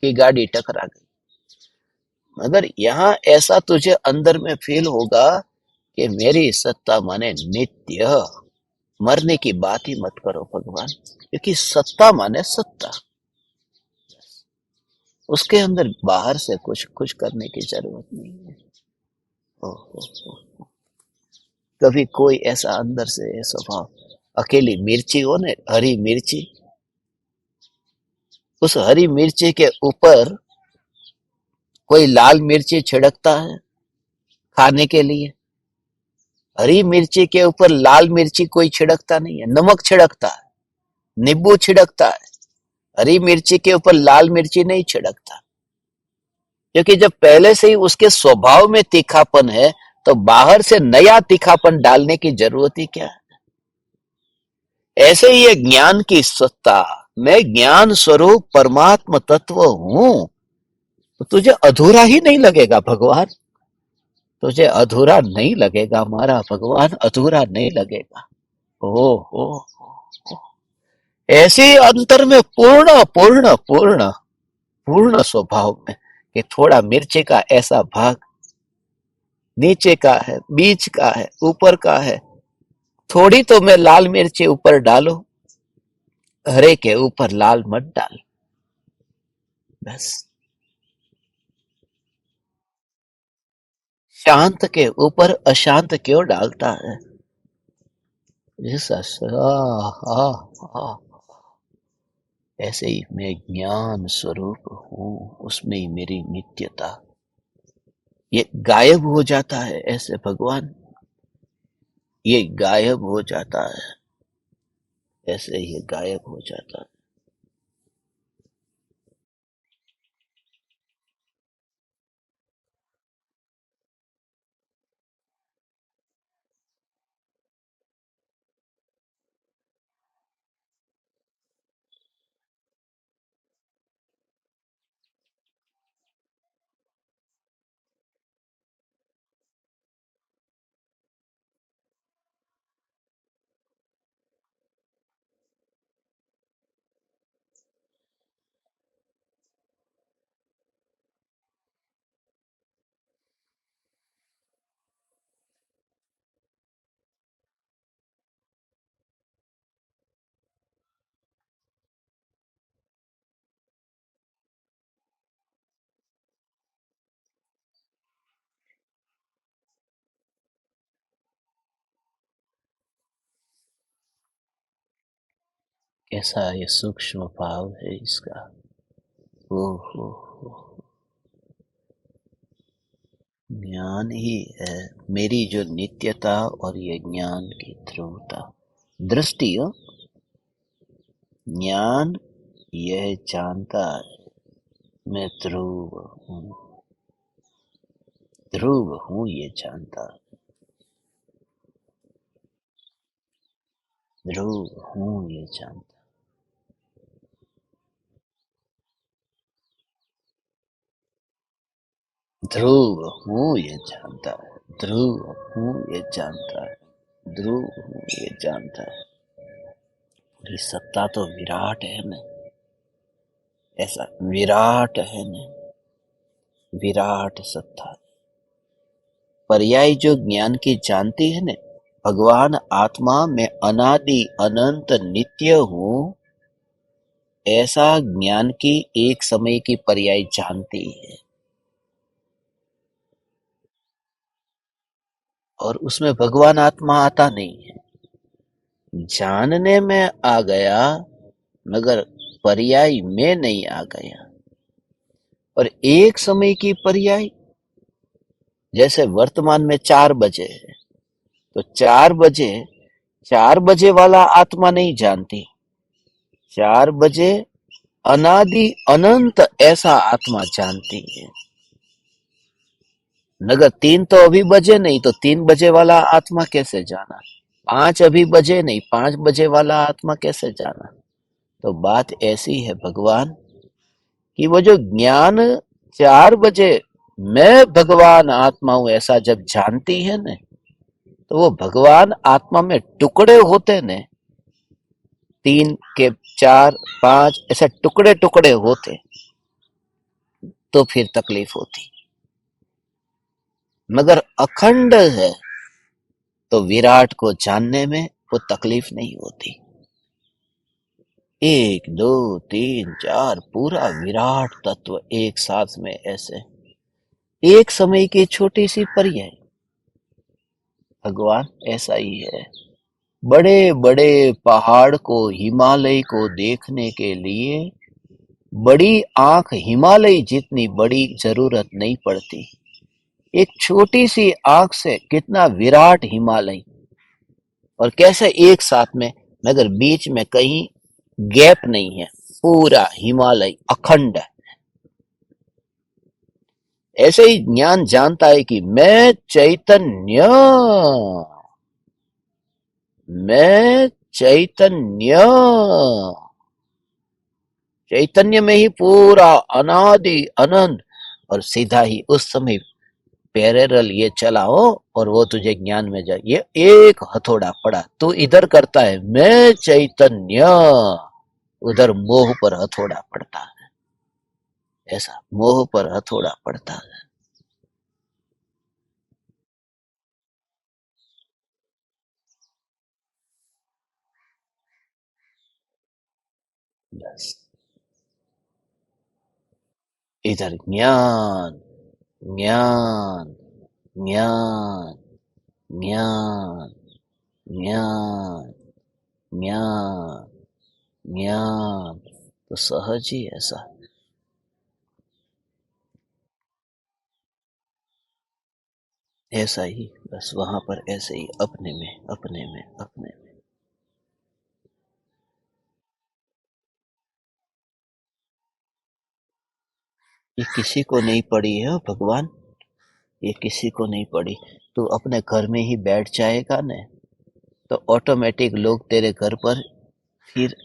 कि गाड़ी टकरा गई। मगर यहाँ ऐसा तुझे अंदर में फील होगा कि मेरी सत्ता माने नित्य, मरने की बात ही मत करो भगवान, क्योंकि सत्ता माने सत्ता, उसके अंदर बाहर से कुछ कुछ करने की जरूरत नहीं है। ओ, ओ, ओ। कभी कोई ऐसा अंदर से स्वभाव, अकेली मिर्ची हो ने, हरी मिर्ची, उस हरी मिर्ची के ऊपर कोई लाल मिर्ची छिड़कता है खाने के लिए, हरी मिर्ची के ऊपर लाल मिर्ची कोई छिड़कता नहीं है, नमक छिड़कता है, नींबू छिड़कता है, हरी मिर्ची के ऊपर लाल मिर्ची नहीं छिड़कता। क्योंकि जब पहले से ही उसके स्वभाव में तीखापन है, तो बाहर से नया तीखापन डालने की जरूरत ही क्या है? ऐसे ही ये ज्ञान की सत्ता, मैं ज्ञान स्वरूप परमात्मा तत्व हूं, तो तुझे अधूरा ही नहीं लगेगा भगवान, तुझे अधूरा नहीं लगेगा, हमारा भगवान अधूरा नहीं लगेगा। ओ हो, ऐसे अंतर में पूर्ण पूर्ण पूर्ण पूर्ण स्वभाव में कि थोड़ा मिर्ची का ऐसा भाग नीचे का है, बीच का है, ऊपर का है, थोड़ी तो मैं लाल मिर्ची ऊपर डालो, हरे के ऊपर लाल मत डाल, बस। शांत के ऊपर अशांत क्यों डालता है? ऐसा ऐसे ही मैं ज्ञान स्वरूप हूँ, उसमें ही मेरी नित्यता, ये गायब हो जाता है ऐसे भगवान, ये गायब हो जाता है, ऐसे ही गायब हो जाता है। कैसा ये सूक्ष्म भाव है इसका। ओ हो, ज्ञान ही है मेरी जो नित्यता, और ये ज्ञान की ध्रुवता, दृष्टि हो, ज्ञान यह जानता है मैं ध्रुव हूँ, ध्रुव हूँ ये जानता है, ध्रुव हूँ ये जानता, ध्रुव हूँ ये जानता है, ध्रुव हूँ ये जानता है, ध्रुव हूँ ये जानता है। पूरी सत्ता तो विराट है ना, ऐसा विराट है ना, विराट सत्ता, पर्याय जो ज्ञान की जानती है ना, भगवान आत्मा में अनादि अनंत नित्य हूँ, ऐसा ज्ञान की एक समय की पर्याय जानती है। और उसमें भगवान आत्मा आता नहीं है, जानने में आ गया मगर पर्याय में नहीं आ गया। और एक समय की पर्याय, जैसे वर्तमान में 4 बजे है, तो 4 बजे, 4 बजे वाला आत्मा नहीं जानती, 4 बजे अनादि अनंत ऐसा आत्मा जानती है। नगर 3 तो अभी बजे नहीं, तो 3 बजे वाला आत्मा कैसे जाना? 5 अभी बजे नहीं, 5 बजे वाला आत्मा कैसे जाना? तो बात ऐसी है भगवान कि वो जो ज्ञान 4 बजे मैं भगवान आत्मा हूं ऐसा जब जानती है न, तो वो भगवान आत्मा में टुकड़े होते न, 3 के 4 5 ऐसे टुकड़े टुकड़े होते, तो फिर तकलीफ होती। मगर अखंड है तो विराट को जानने में वो तकलीफ नहीं होती। 1 2 3 4 पूरा विराट तत्व एक साथ में, ऐसे एक समय की छोटी सी पर्याय। भगवान ऐसा ही है। बड़े बड़े पहाड़ को, हिमालय को देखने के लिए बड़ी आंख हिमालय जितनी बड़ी जरूरत नहीं पड़ती। एक छोटी सी आंख से कितना विराट हिमालय, और कैसे एक साथ में, मगर बीच में कहीं गैप नहीं है, पूरा हिमालय अखंड है। ऐसे ही ज्ञान जानता है कि मैं चैतन्य, मैं चैतन्य, चैतन्य में ही पूरा अनादि अनंत। और सीधा ही उस समय पैरेलल ये चलाओ और वो तुझे ज्ञान में जाए। ये एक हथौड़ा पड़ा, तू इधर करता है मैं चैतन्य, उधर मोह पर हथौड़ा पड़ता है। ऐसा मोह पर हथौड़ा पड़ता है। बस इधर ज्ञान ज्ञान ज्ञान ज्ञान ज्ञान ज्ञान ज्ञान, तो सहज ही ऐसा। ऐसा ही बस वहां पर ऐसे ही अपने में अपने में अपने में। ये किसी को नहीं पड़ी है भगवान, ये किसी को नहीं पड़ी। तू अपने घर में ही बैठ जाएगा न, तो ऑटोमेटिक लोग तेरे घर पर फिर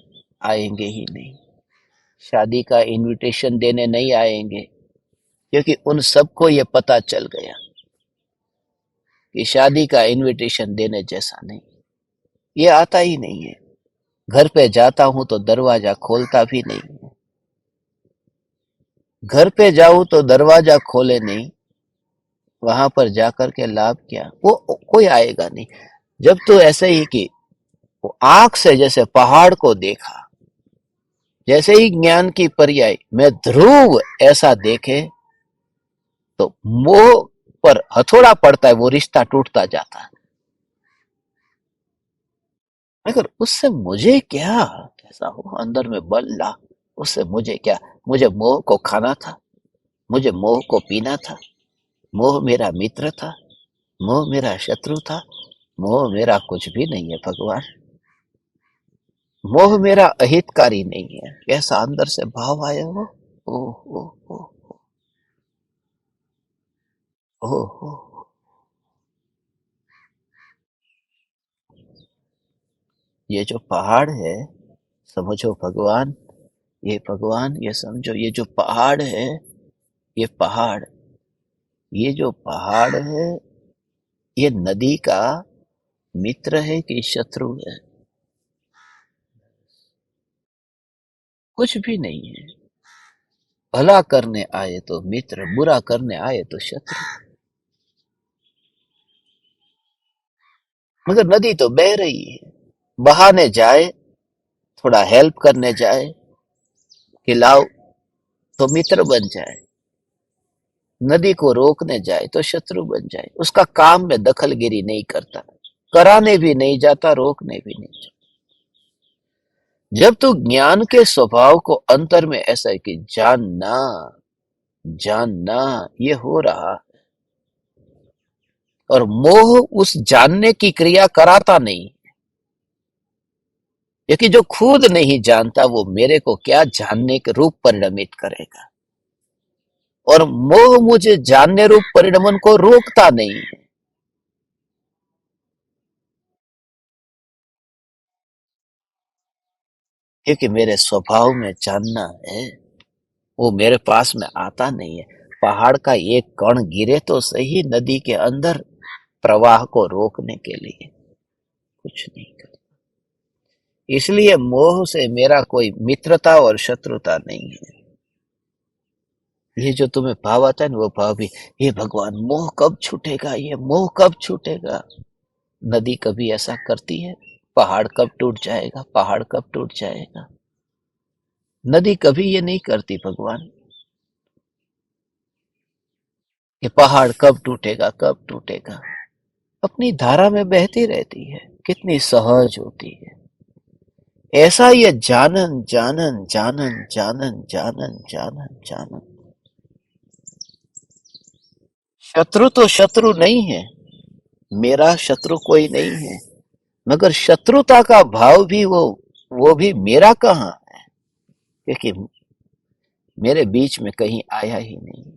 आएंगे ही नहीं। शादी का इनविटेशन देने नहीं आएंगे, क्योंकि उन सबको ये पता चल गया कि शादी का इनविटेशन देने जैसा नहीं। ये आता ही नहीं है। घर पे जाता हूं तो दरवाजा खोलता भी नहीं। घर पे जाऊं तो दरवाजा खोले नहीं, वहां पर जाकर के लाभ क्या? वो कोई आएगा नहीं। जब तो ऐसे ही कि वो आंख से जैसे पहाड़ को देखा, जैसे ही ज्ञान की पर्याय में ध्रुव ऐसा देखे, तो मोह पर हथौड़ा पड़ता है, वो रिश्ता टूटता जाता है। मगर उससे मुझे क्या? कैसा हो अंदर में बल ला, उससे मुझे क्या? मुझे मोह को खाना था, मुझे मोह को पीना था। मोह मेरा मित्र था, मोह मेरा शत्रु था, मोह मेरा कुछ भी नहीं है भगवान। मोह मेरा अहितकारी नहीं है। कैसा अंदर से भाव आया हो। ओह ओह ओह ओह ओह। ये जो पहाड़ है, समझो भगवान, ये भगवान, ये समझो, ये जो पहाड़ है, ये पहाड़, ये जो पहाड़ है, ये नदी का मित्र है कि शत्रु है? कुछ भी नहीं है। भला करने आए तो मित्र, बुरा करने आए तो शत्रु। मगर नदी तो बह रही है। बहाने जाए, थोड़ा हेल्प करने जाए कि लाओ, तो मित्र बन जाए। नदी को रोकने जाए तो शत्रु बन जाए। उसका काम में दखलगिरी नहीं करता, कराने भी नहीं जाता, रोकने भी नहीं जाता। जब तू ज्ञान के स्वभाव को अंतर में ऐसा है कि जानना, जानना ये हो रहा, और मोह उस जानने की क्रिया कराता नहीं। क्योंकि जो खुद नहीं जानता वो मेरे को क्या जानने के रूप परिणमित करेगा, और मोह मुझे जानने रूप परिणमन को रोकता नहीं है। क्योंकि मेरे स्वभाव में जानना है, वो मेरे पास में आता नहीं है। पहाड़ का एक कण गिरे तो सही नदी के अंदर प्रवाह को रोकने के लिए कुछ नहीं कर। इसलिए मोह से मेरा कोई मित्रता और शत्रुता नहीं है। ये जो तुम्हें भाव आता है ना, वो भाव भी, ये भगवान मोह कब छूटेगा, ये मोह कब छूटेगा। नदी कभी ऐसा करती है? पहाड़ कब टूट जाएगा, पहाड़ कब टूट जाएगा। नदी कभी ये नहीं करती भगवान, कि पहाड़ कब टूटेगा, कब टूटेगा। अपनी धारा में बहती रहती है, कितनी सहज होती है। ऐसा ये जानन जानन जानन जानन जानन जानन जानन। शत्रु तो शत्रु नहीं है, मेरा शत्रु कोई नहीं है, मगर शत्रुता का भाव भी वो भी मेरा कहाँ है। क्योंकि मेरे बीच में कहीं आया ही नहीं।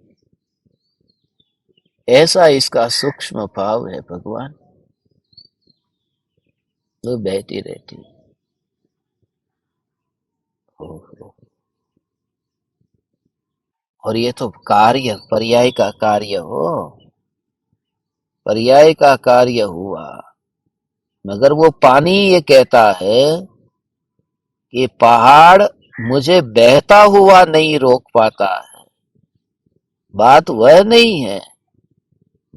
ऐसा इसका सूक्ष्म भाव है भगवान, वो बहती रहती है। हो। और ये तो कार्य पर्याय का कार्य हो, पर्याय का कार्य हुआ। मगर वो पानी ये कहता है कि पहाड़ मुझे बहता हुआ नहीं रोक पाता है। बात वह नहीं है,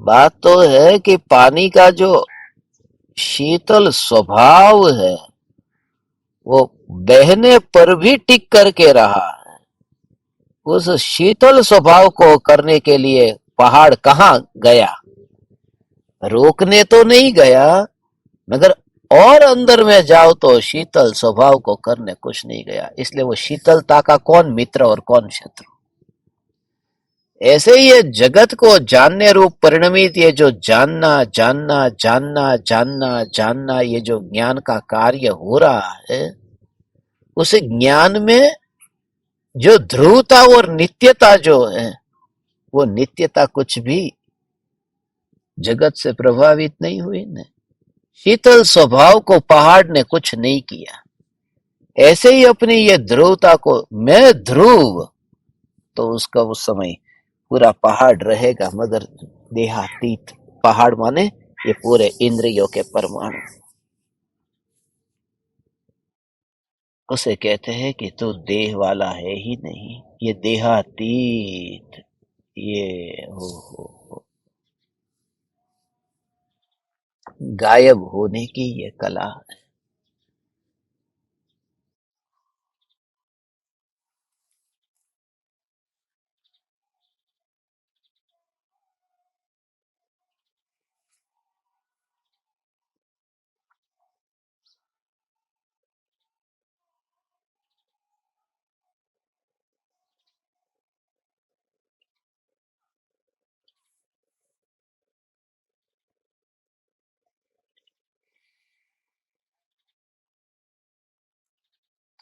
बात तो है कि पानी का जो शीतल स्वभाव है, वो बहने पर भी टिक करके रहा है। उस शीतल स्वभाव को करने के लिए पहाड़ कहाँ गया, रोकने तो नहीं गया, मगर और अंदर में जाओ तो शीतल स्वभाव को करने कुछ नहीं गया। इसलिए वो शीतलता का कौन मित्र और कौन शत्रु। ऐसे ही ये जगत को जानने रूप परिणमित ये जो जानना जानना जानना जानना जानना, ये जो ज्ञान का कार्य हो रहा है, उस ज्ञान में जो ध्रुवता और नित्यता जो है, वो नित्यता कुछ भी जगत से प्रभावित नहीं हुई न। शीतल स्वभाव को पहाड़ ने कुछ नहीं किया। ऐसे ही अपनी ये ध्रुवता को, मैं ध्रुव, तो उसका उस समय पूरा पहाड़ रहेगा, मगर देहातीत। पहाड़ माने ये पूरे इंद्रियों के परमाणु। उसे कहते हैं कि तू देह वाला है ही नहीं, ये देहातीत। ये हो गायब होने की ये कला।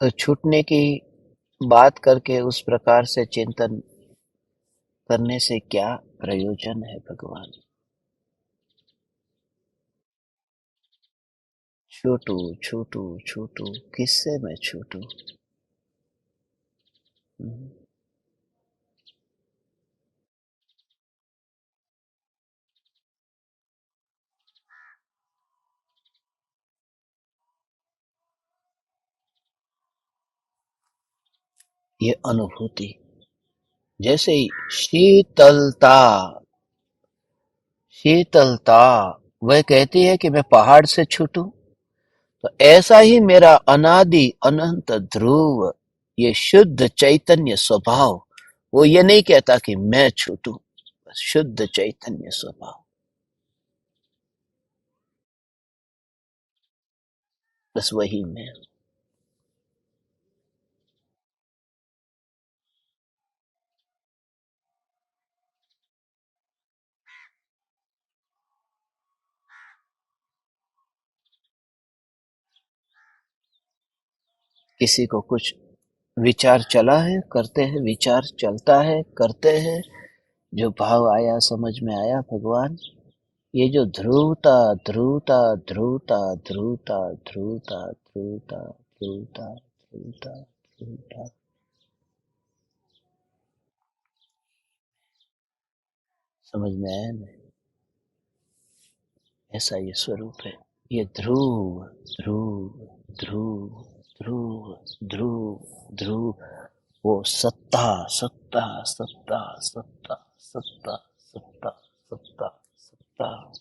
तो छूटने की बात करके उस प्रकार से चिंतन करने से क्या प्रयोजन है भगवान। छूटू छूटू छूटू, किससे मैं छूटू। ये अनुभूति, जैसे शीतलता, शीतलता वह कहती है कि मैं पहाड़ से छूटूं, तो ऐसा ही मेरा अनादि अनंत ध्रुव, ये शुद्ध चैतन्य स्वभाव, वो ये नहीं कहता कि मैं छूटूं, बस शुद्ध चैतन्य स्वभाव, बस वही मैं। किसी को कुछ विचार चला है, करते हैं, विचार चलता है, करते हैं, जो भाव आया, समझ में आया भगवान, ये जो ध्रुवता ध्रुवता ध्रुवता ध्रुवता ध्रुवता ध्रुवता ध्रुवता ध्रुवता ध्रुवता, समझ में आया ना? ऐसा ये स्वरूप है, ये ध्रुव ध्रुव ध्रुव ध्रुव ध्रुव ध्रुव, वो सत्ता सत्ता सत्ता सत्ता सत्ता सत्ता सत्ता सत्ता,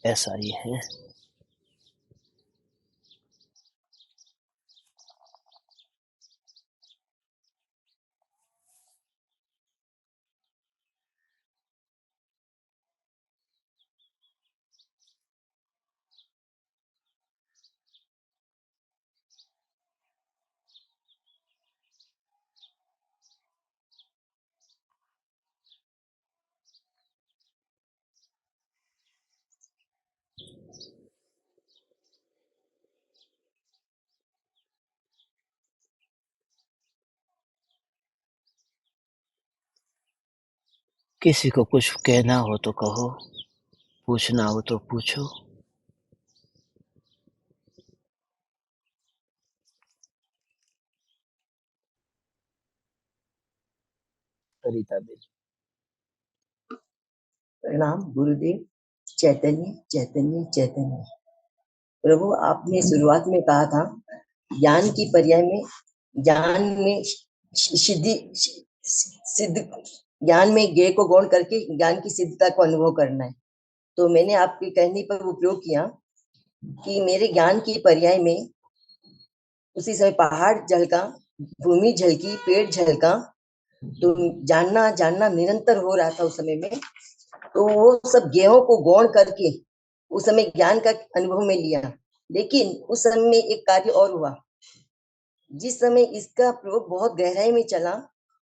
ऐसा ही है। किसी को कुछ कहना हो तो कहो, पूछना हो तो पूछो। सरिता देवी। प्रणाम गुरुदेव। चैतन्य चैतन्य चैतन्य। प्रभु, आपने शुरुआत में कहा था ज्ञान की पर्याय में, ज्ञान में सिद्धि, सिद्ध, ज्ञान में ज्ञ को गौण करके ज्ञान की सिद्धता को अनुभव करना है। तो मैंने आपके कहने पर उपयोग किया कि मेरे ज्ञान की पर्याय में उसी समय पहाड़ झलका, भूमि झलकी, पेड़ झलका, तो जानना जानना निरंतर हो रहा था उस समय में। तो वो सब गेहों को गौण करके उस समय ज्ञान का अनुभव में लिया। लेकिन उस समय में एक कार्य और हुआ, जिस समय इसका प्रयोग बहुत गहराई में चला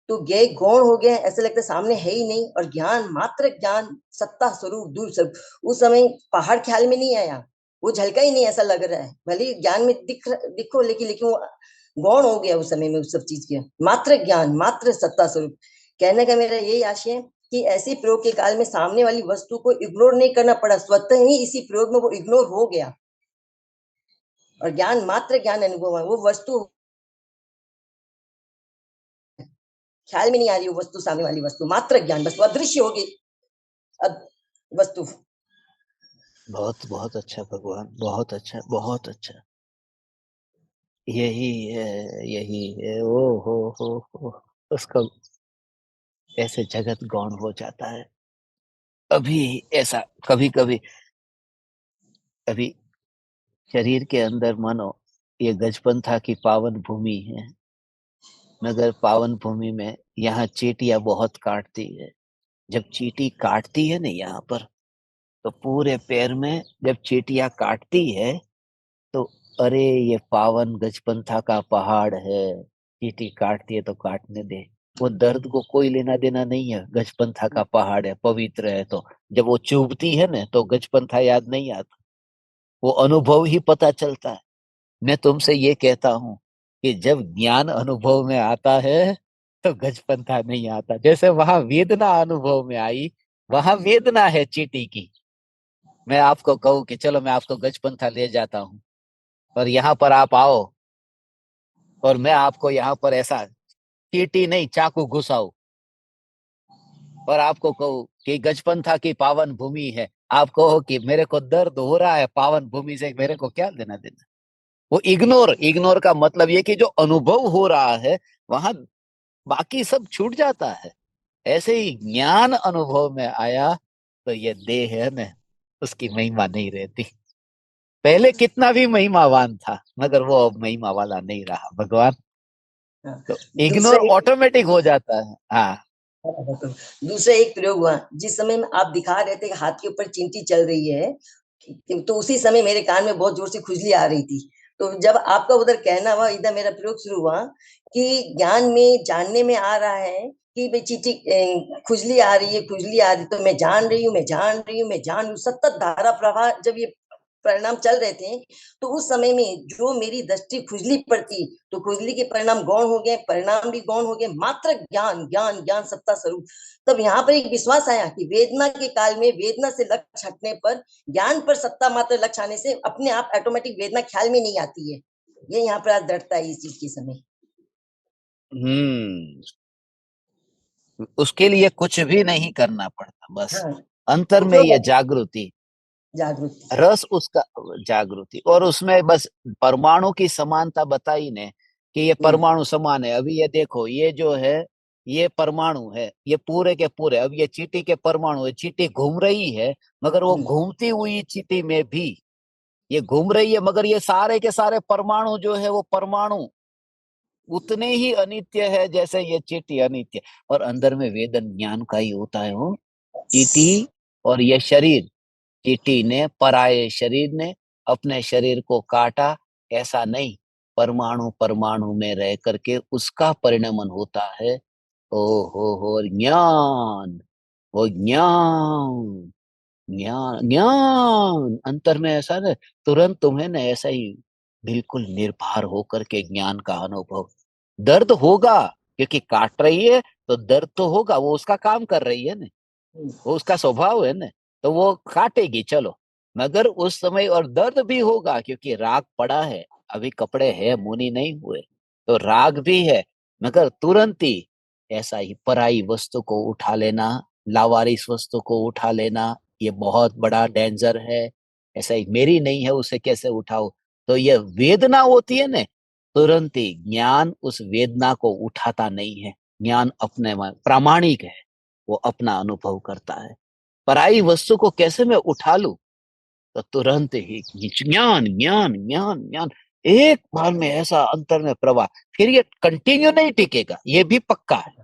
तो ज्ञ गौण हो गया, ऐसा लगता सामने है ही नहीं, और ज्ञान मात्र ज्ञान, सत्ता स्वरूप दूर सब। उस समय पहाड़ ख्याल में नहीं आया, वो झलका ही नहीं, ऐसा लग रहा है भले ज्ञान में दिखो, लेकिन वो गौण हो गया उस समय में, उस सब चीज के मात्र ज्ञान, मात्र सत्ता स्वरूप। कहने का मेरा यही आशय है कि ऐसे प्रयोग के काल में सामने वाली वस्तु को इग्नोर नहीं करना पड़ा, स्वतः ही इसी प्रयोग में वो इग्नोर हो गया, और ज्ञान मात्र ज्ञान अनुभव है। वो वस्तु ख्याल में नहीं आ रही, वो वस्तु, सामने वाली वस्तु, मात्र ज्ञान, बस वो अदृश्य हो गई वस्तु। बहुत बहुत अच्छा भगवान, बहुत अच्छा, बहुत अच्छा। यही है, यही है। ओ हो, उसका ऐसे जगत गौण हो जाता है। अभी ऐसा कभी कभी, अभी शरीर के अंदर मानो ये गजपंथा की पावन भूमि है, मगर पावन भूमि में यहाँ चींटियां बहुत काटती है। जब चींटी काटती है ना यहाँ पर, तो पूरे पैर में जब चींटियां काटती है, तो अरे ये पावन गजपंथा का पहाड़ है, चींटी काटती है तो काटने दे, वो दर्द को कोई लेना देना नहीं है, गजपंथा का पहाड़ है, पवित्र है। तो जब वो चुभती है ना, तो गजपंथा याद नहीं आता, वो अनुभव ही पता चलता है। मैं तुमसे ये कहता हूँ कि जब ज्ञान अनुभव में आता है, तो गजपंथा नहीं आता। जैसे वहां वेदना अनुभव में आई, वहां वेदना है चींटी की, मैं आपको कहूँ कि चलो मैं आपको गजपंथा ले जाता हूँ, और यहाँ पर आप आओ, और मैं आपको यहाँ पर ऐसा चींटी नहीं चाकू घुसाऊं, और आपको कहूँ कि गजपंथा की पावन भूमि है, आप कहो कि मेरे को दर्द हो रहा है पावन भूमि से, मेरे को क्या लेना देना। वो इग्नोर, इग्नोर का मतलब ये कि जो अनुभव हो रहा है वहां बाकी सब छूट जाता है। ऐसे ही ज्ञान अनुभव में आया, तो ये देह है न, उसकी महिमा नहीं रहती। पहले कितना भी महिमावान था, मगर वो अब महिमा वाला नहीं रहा भगवान। हाँ। तो दूसरा इग्नोर ऑटोमेटिक हो जाता है। हाँ। दूसरा एक प्रयोग हुआ, जिस समय में आप दिखा रहे थे कि हाथ के ऊपर चींटी चल रही है, तो उसी समय मेरे कान में बहुत जोर से खुजली आ रही थी। तो जब आपका उधर कहना हुआ, इधर मेरा प्रयोग शुरू हुआ कि ज्ञान में जानने में आ रहा है कि भाई चींटी खुजली आ रही है, खुजली आ रही है, तो मैं जान रही हूँ, मैं जान रही हूँ, मैं जान रही हूँ, सतत धारा प्रवाह जब ये परिणाम चल रहे थे, तो उस समय में जो मेरी दृष्टि खुजली पर थी, तो खुजली के परिणाम गौण हो गए, परिणाम भी गौण हो गए, मात्र ज्ञान ज्ञान ज्ञान सत्ता स्वरूप। तब यहाँ पर एक विश्वास आया कि वेदना के काल में वेदना से लक्ष्य हटने पर, ज्ञान पर सत्ता मात्र लक्ष्य आने से अपने आप ऑटोमेटिक वेदना ख्याल में नहीं आती है। ये यहाँ पर आज दृढ़ता है इस चीज के समय। उसके लिए कुछ भी नहीं करना पड़ता, बस हाँ, अंतर में ये उपयोग जागृति, जागृति। रस उसका, जागृति। और उसमें बस परमाणु की समानता बताई ने कि ये परमाणु समान है। अभी ये देखो, ये जो है ये परमाणु है, ये पूरे के पूरे। अब ये चींटी के परमाणु है, चींटी घूम रही है, मगर वो घूमती हुई चींटी में भी ये घूम रही है, मगर ये सारे के सारे परमाणु जो है वो परमाणु उतने ही अनित्य है जैसे ये चींटी अनित्य। और अंदर में वेदन ज्ञान का ही होता है वो चींटी। और ये शरीर, चींटी ने, पराये शरीर ने अपने शरीर को काटा, ऐसा नहीं। परमाणु परमाणु में रह करके उसका परिणमन होता है। ओ हो, ज्ञान, वो ज्ञान, ज्ञान ज्ञान अंतर में ऐसा ना, तुरंत तुम्हें ना ऐसा ही बिल्कुल निर्भर होकर के ज्ञान का अनुभव। दर्द होगा, क्योंकि काट रही है, तो दर्द तो होगा, वो उसका काम कर रही है ना, वो उसका स्वभाव है ना, तो वो काटेगी, चलो। मगर उस समय और दर्द भी होगा, क्योंकि राग पड़ा है, अभी कपड़े है, मुनि नहीं हुए, तो राग भी है। मगर तुरंत ही ऐसा ही पराई वस्तु को उठा लेना, लावारिस वस्तु को उठा लेना, ये बहुत बड़ा डेंजर है। ऐसा ही मेरी नहीं है, उसे कैसे उठाओ। तो ये वेदना होती है ना, तुरंत ही ज्ञान उस वेदना को उठाता नहीं है। ज्ञान अपने में प्रामाणिक है, वो अपना अनुभव करता है। पराई वस्तु को कैसे मैं उठा लूं, तो तुरंत ही ज्ञान ज्ञान ज्ञान ज्ञान, एक बार में ऐसा अंतर में प्रवाह। फिर ये कंटिन्यू नहीं टिकेगा, ये भी पक्का है।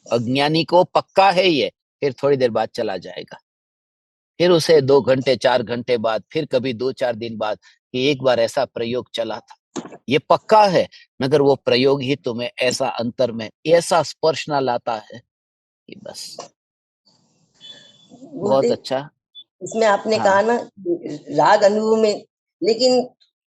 अज्ञानी को पक्का है ये, फिर थोड़ी देर बाद चला जाएगा। फिर उसे 2 घंटे 4 घंटे बाद, फिर कभी 2 4 दिन बाद, कि एक बार ऐसा प्रयोग चला था, ये पक्का है। मगर वो प्रयोग ही तुम्हें ऐसा अंतर में ऐसा स्पर्श ना लाता है कि बस। बहुत गुरुदेव, अच्छा। इसमें आपने हाँ। कहा ना, राग अनुभव में, लेकिन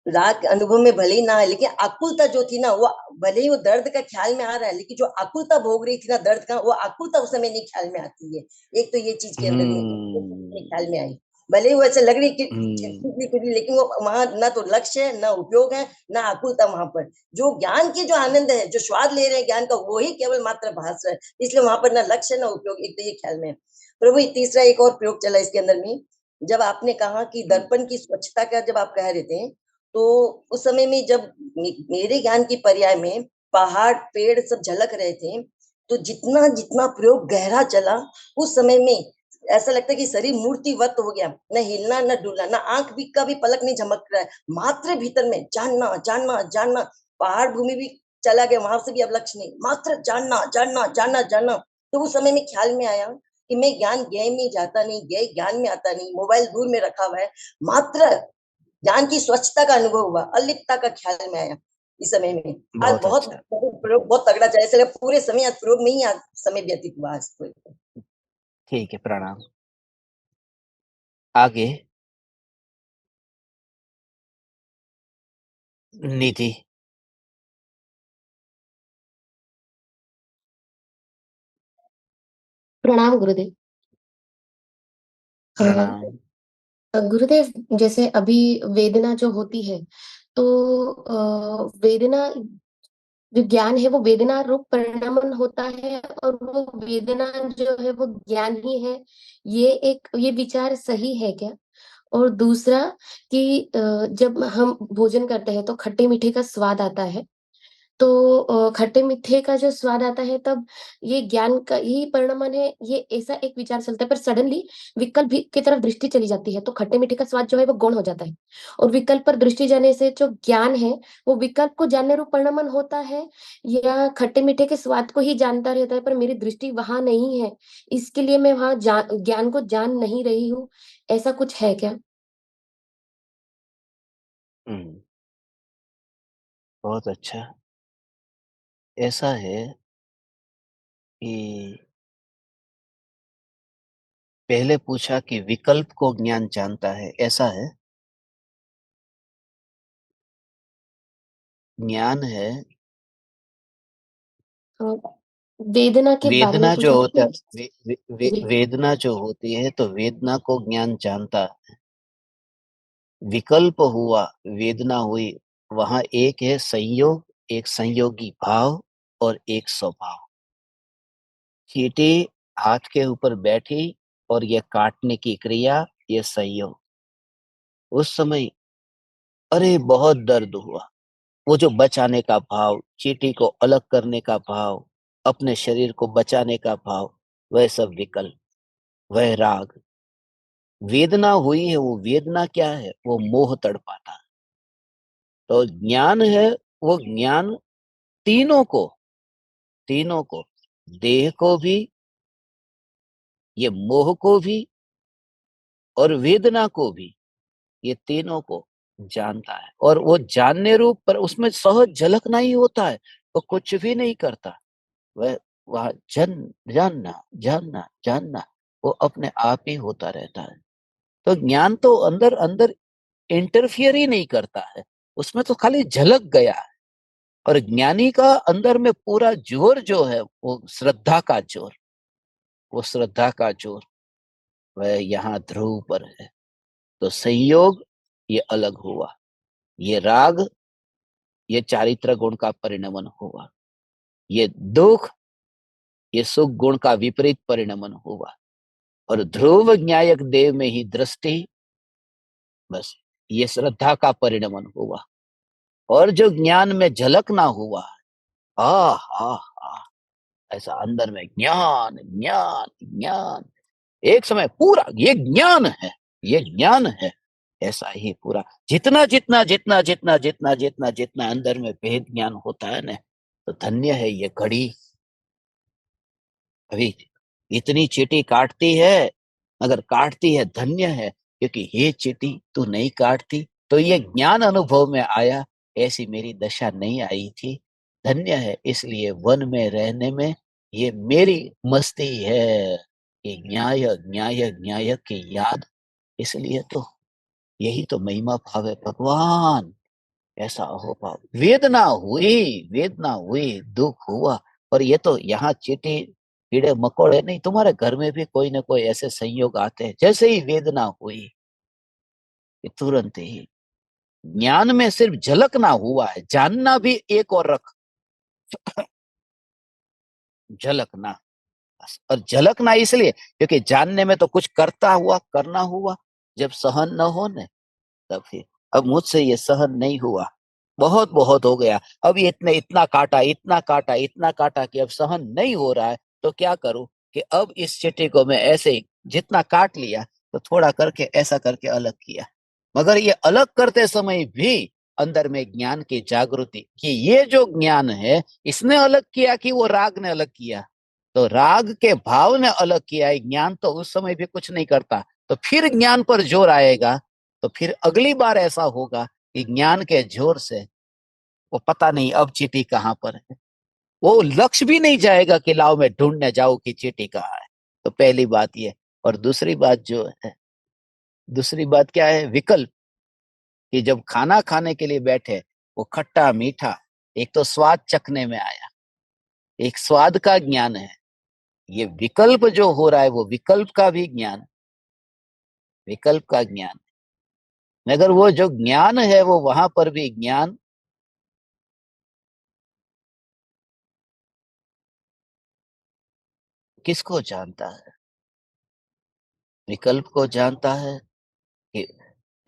राग अनुभव में भले ही ना है, लेकिन आकुलता जो थी ना, वो भले ही वो दर्द का ख्याल में आ रहा है, लेकिन जो आकुलता भोग रही थी ना दर्द का, वो आकुलता उस समय नहीं ख्याल में आती है। एक तो ये चीज के अंदर में ख्याल में आई, भले ही वो ऐसे लग रही कि हम्म। कुछ भी, लेकिन वो वहां ना तो लक्ष्य है, ना उपयोग है, ना आकुलता वहां पर। जो ज्ञान के जो आनंद है, जो स्वाद ले रहे हैं ज्ञान का, वो ही केवल मात्र भास रहा है, इसलिए वहां पर ना लक्ष्य ना उपयोग, एक तो ये ख्याल में। प्रभु, तीसरा एक और प्रयोग चला इसके अंदर में। जब आपने कहा कि दर्पण की स्वच्छता का जब आप कह रहे थे, तो उस समय में जब मेरे ज्ञान की पर्याय में पहाड़ पेड़ सब झलक रहे थे, तो जितना जितना प्रयोग गहरा चला, उस समय में ऐसा लगता है कि शरीर मूर्तिवत हो गया, न हिलना न डुलना, न आंख भी का भी पलक नहीं झमक रहा है, मात्र भीतर में जानना जानना जानना। पहाड़ भूमि भी चला गया, वहां से भी अब लक्ष्य नहीं, मात्र जानना जानना जानना जानना। तो उस समय में ख्याल में आया कि मैं ज्ञान ज्ञ में जाता नहीं, ज्ञ ज्ञान में आता नहीं, मोबाइल दूर में रखा हुआ है, मात्र ज्ञान की स्वच्छता का अनुभव हुआ, अलिप्तता का ख्याल में आया इस समय में। आज बहुत बहुत अच्छा। प्रयोग बहुत तगड़ा चला, इसलिए पूरे समय आज प्रयोग में ही आज समय व्यतीत हुआ आज तो। ठीक है, प्रणाम। आगे। निधि। प्रणाम गुरुदेव। प्रणाम। गुरुदेव, जैसे अभी वेदना जो होती है, तो वेदना जो ज्ञान है वो वेदना रूप परिणमन होता है, और वो वेदना जो है वो ज्ञान ही है। ये विचार सही है क्या? और दूसरा कि जब हम भोजन करते हैं तो खट्टे मीठे का स्वाद आता है, तो खट्टे मीठे का जो स्वाद आता है तब ये ज्ञान का ही परिणमन है, ये ऐसा एक विचार चलता है, पर सडनली विकल्प भी की तरफ दृष्टि चली जाती है, तो खट्टे मीठे का स्वाद जो है वो गौण हो जाता है। और विकल्प पर दृष्टि जाने से जो ज्ञान है, वो विकल्प को जानने रूप परिणमन होता है, या खट्टे मीठे के स्वाद को ही जानता रहता है, पर मेरी दृष्टि वहाँ नहीं है, इसके लिए मैं वहाँ ज्ञान को जान नहीं रही हूँ, ऐसा कुछ है क्या? हम्म, बहुत अच्छा। ऐसा है कि पहले पूछा कि विकल्प को ज्ञान जानता है, ऐसा है। ज्ञान है अ, वेदना के बारे में वेदना जो पूछा था होता है। कि वे वेदना जो होती है तो वेदना को ज्ञान जानता है। विकल्प हुआ, वेदना हुई, वहां एक है संयोग, एक संयोगी भाव और एक स्वभाव। चींटी हाथ के ऊपर बैठी और ये काटने की क्रिया, ये संयोग। उस समय अरे बहुत दर्द हुआ। वो जो बचाने का भाव, चींटी को अलग करने का भाव, अपने शरीर को बचाने का भाव, वह सब विकल्प, वह राग। वेदना हुई है, वो वेदना क्या है? वो मोह तड़पाता है। तो ज्ञान है, वो ज्ञान तीनों को, तीनों को, देह को भी, ये मोह को भी और वेदना को भी, ये तीनों को जानता है। और वो जानने रूप पर उसमें सहज झलकना ही होता है, वो कुछ भी नहीं करता। वह वह जानना जानना जानना, वो अपने आप ही होता रहता है। तो ज्ञान तो अंदर अंदर इंटरफियर ही नहीं करता है, उसमें तो खाली झलक गया है। और ज्ञानी का अंदर में पूरा जोर जो है, वो श्रद्धा का जोर, वो श्रद्धा का जोर, वह यहाँ ध्रुव पर है। तो संयोग ये अलग हुआ, ये राग ये चारित्र गुण का परिणमन हुआ, ये दुख ये सुख गुण का विपरीत परिणमन हुआ। और ध्रुव न्यायक देव में ही दृष्टि, बस ये श्रद्धा का परिणमन हुआ। और जो ज्ञान में झलक ना हुआ, आ हा हा, ऐसा अंदर में ज्ञान ज्ञान ज्ञान, एक समय पूरा ये ज्ञान है, ये ज्ञान है, ऐसा ही पूरा। जितना जितना जितना जितना जितना जितना जितना अंदर में भेद ज्ञान होता है ना, तो धन्य है ये घड़ी। अभी इतनी चींटी काटती है, अगर काटती है धन्य है, क्योंकि ये चींटी तू नहीं काटती तो ये ज्ञान अनुभव में आया, ऐसी मेरी दशा नहीं आई थी। धन्य है, इसलिए वन में रहने में ये मेरी मस्ती है कि न्याय न्याय न्याय की याद। इसलिए तो यही तो महिमा भाव है भगवान। ऐसा हो पाओ, वेदना हुई, वेदना हुई, दुख हुआ। और ये तो यहाँ चींटी कीड़े मकोड़े नहीं, तुम्हारे घर में भी कोई ना कोई ऐसे संयोग आते हैं। जैसे ही वेदना हुई, ये तुरंत ही ज्ञान में सिर्फ झलकना हुआ है, जानना भी एक और रख, झलकना। और झलकना इसलिए क्योंकि जानने में तो कुछ करता हुआ करना हुआ, जब सहन न हो न, तब फिर अब मुझसे ये सहन नहीं हुआ, बहुत बहुत हो गया। अब ये इतने इतना काटा इतना काटा इतना काटा कि अब सहन नहीं हो रहा है। तो क्या करूं कि अब इस चिट्ठी को मैं ऐसे ही जितना काट लिया, तो थोड़ा करके ऐसा करके अलग किया। मगर ये अलग करते समय भी अंदर में ज्ञान की जागृति कि ये जो ज्ञान है, इसने अलग किया कि वो राग ने अलग किया? तो राग के भाव ने अलग किया है, ज्ञान तो उस समय भी कुछ नहीं करता। तो फिर ज्ञान पर जोर आएगा, तो फिर अगली बार ऐसा होगा कि ज्ञान के जोर से वो पता नहीं अब चींटी कहाँ पर है, वो लक्ष्य भी नहीं जाएगा कि लाओ मैं ढूंढने जाऊं कि चींटी कहाँ है। तो पहली बात ये। और दूसरी बात जो है, दूसरी बात क्या है? विकल्प। कि जब खाना खाने के लिए बैठे, वो खट्टा मीठा, एक तो स्वाद चखने में आया, एक स्वाद का ज्ञान है। ये विकल्प जो हो रहा है, वो विकल्प का भी ज्ञान, विकल्प का ज्ञान। मगर वो जो ज्ञान है, वो वहां पर भी ज्ञान किसको जानता है? विकल्प को जानता है। कि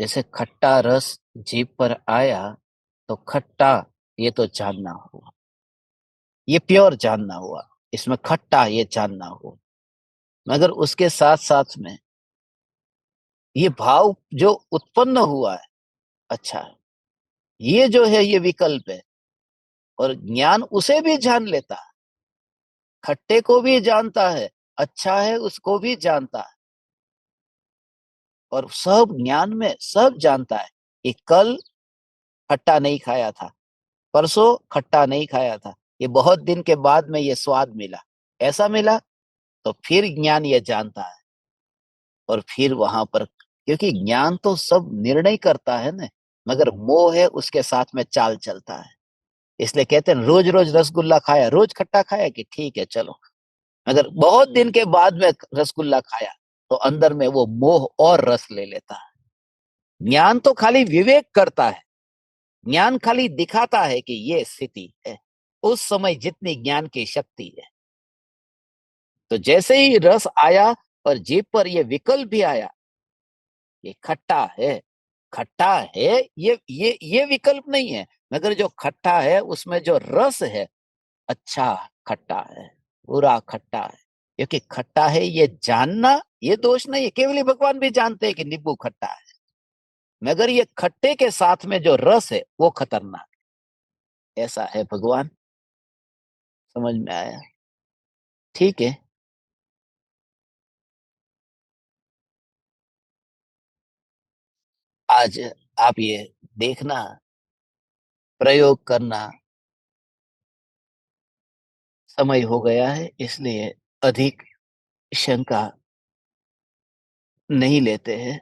जैसे खट्टा रस जीभ पर आया, तो खट्टा ये तो जानना होगा। ये प्योर जानना हुआ, इसमें खट्टा ये जानना हुआ। मगर उसके साथ साथ में ये भाव जो उत्पन्न हुआ है, अच्छा है, ये जो है ये विकल्प है, और ज्ञान उसे भी जान लेता है, खट्टे को भी जानता है, अच्छा है उसको भी जानता है, और सब ज्ञान में सब जानता है कि कल खट्टा नहीं खाया था, परसों खट्टा नहीं खाया था, ये बहुत दिन के बाद में ये स्वाद मिला, ऐसा मिला, तो फिर ज्ञान ये जानता है। और फिर वहां पर, क्योंकि ज्ञान तो सब निर्णय करता है ना, मगर मोह है उसके साथ में चाल चलता है। इसलिए कहते हैं रोज रोज रसगुल्ला खाया, रोज खट्टा खाया कि ठीक है चलो, अगर बहुत दिन के बाद में रसगुल्ला खाया तो अंदर में वो मोह और रस ले लेता है। ज्ञान तो खाली विवेक करता है, ज्ञान खाली दिखाता है कि ये स्थिति है, उस समय जितनी ज्ञान की शक्ति है। तो जैसे ही रस आया और जीभ पर ये विकल्प भी आया, ये खट्टा है, खट्टा है, ये विकल्प नहीं है, मगर जो खट्टा है उसमें जो रस है, अच्छा खट्टा है, बुरा खट्टा है, क्योंकि खट्टा है ये जानना, ये दोष नहीं है, केवल भगवान भी जानते हैं कि नींबू खट्टा है, मगर ये खट्टे के साथ में जो रस है वो खतरनाक है। ऐसा है भगवान। समझ में आया? ठीक है। आज आप ये देखना, प्रयोग करना, समय हो गया है इसलिए अधिक शंका नहीं लेते हैं,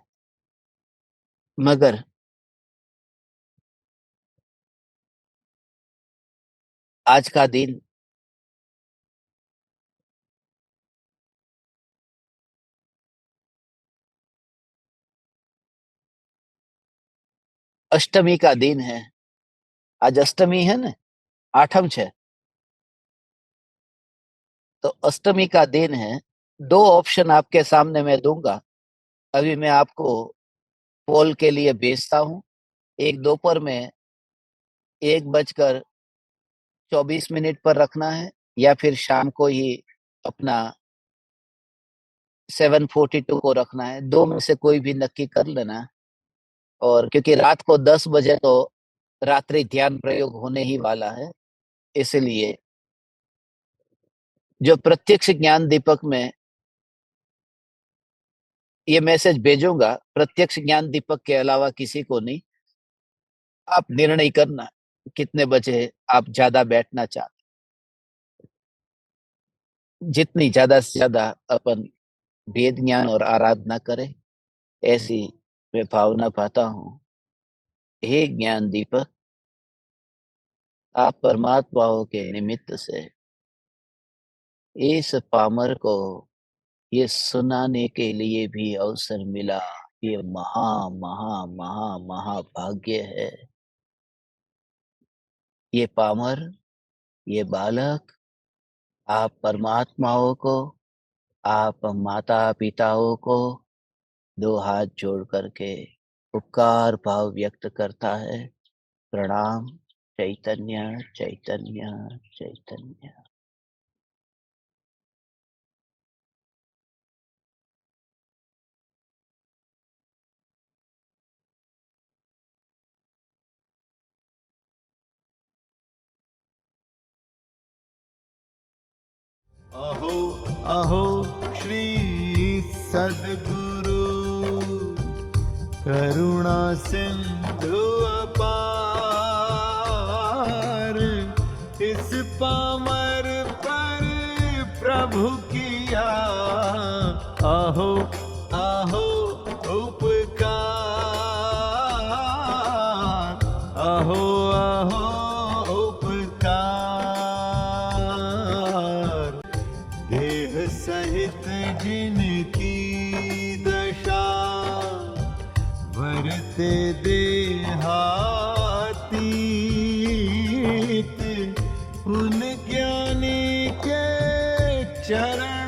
मगर आज का दिन अष्टमी का दिन है। आज अष्टमी है ना, 8/6, तो अष्टमी का दिन है। 2 ऑप्शन आपके सामने मैं दूंगा, अभी मैं आपको पोल के लिए भेजता हूं। एक दोपहर में 1:24 पर रखना है, या फिर शाम को ही अपना 7:42 को रखना है, 2 में से कोई भी नक्की कर लेना। और क्योंकि रात को 10 बजे तो रात्रि ध्यान प्रयोग होने ही वाला है, इसलिए जो प्रत्यक्ष ज्ञान दीपक में ये मैसेज भेजूंगा, प्रत्यक्ष ज्ञान दीपक के अलावा किसी को नहीं। आप निर्णय करना कितने बजे आप ज्यादा बैठना चाहते, जितनी ज्यादा से ज्यादा अपन वेद ज्ञान और आराधना करें, ऐसी मैं भावना पाता हूँ। हे ज्ञान दीपक, आप परमात्माओं के निमित्त से इस पामर को ये सुनाने के लिए भी अवसर मिला, ये महा महा महा महाभाग्य है। ये पामर, ये बालक, आप परमात्माओं को, आप माता पिताओं को 2 हाथ जोड़ करके उपकार भाव व्यक्त करता है। प्रणाम। चैतन्य चैतन्य चैतन्य। अहो अहो श्री सद्गुरु, करुणा सिंधु अपार, इस पामर पर प्रभु किया अहो अहो उपकार, अहो अहो उपकार। देह सहित जिनकी दशा, वरते देहातीत, उन ज्ञानी के चरण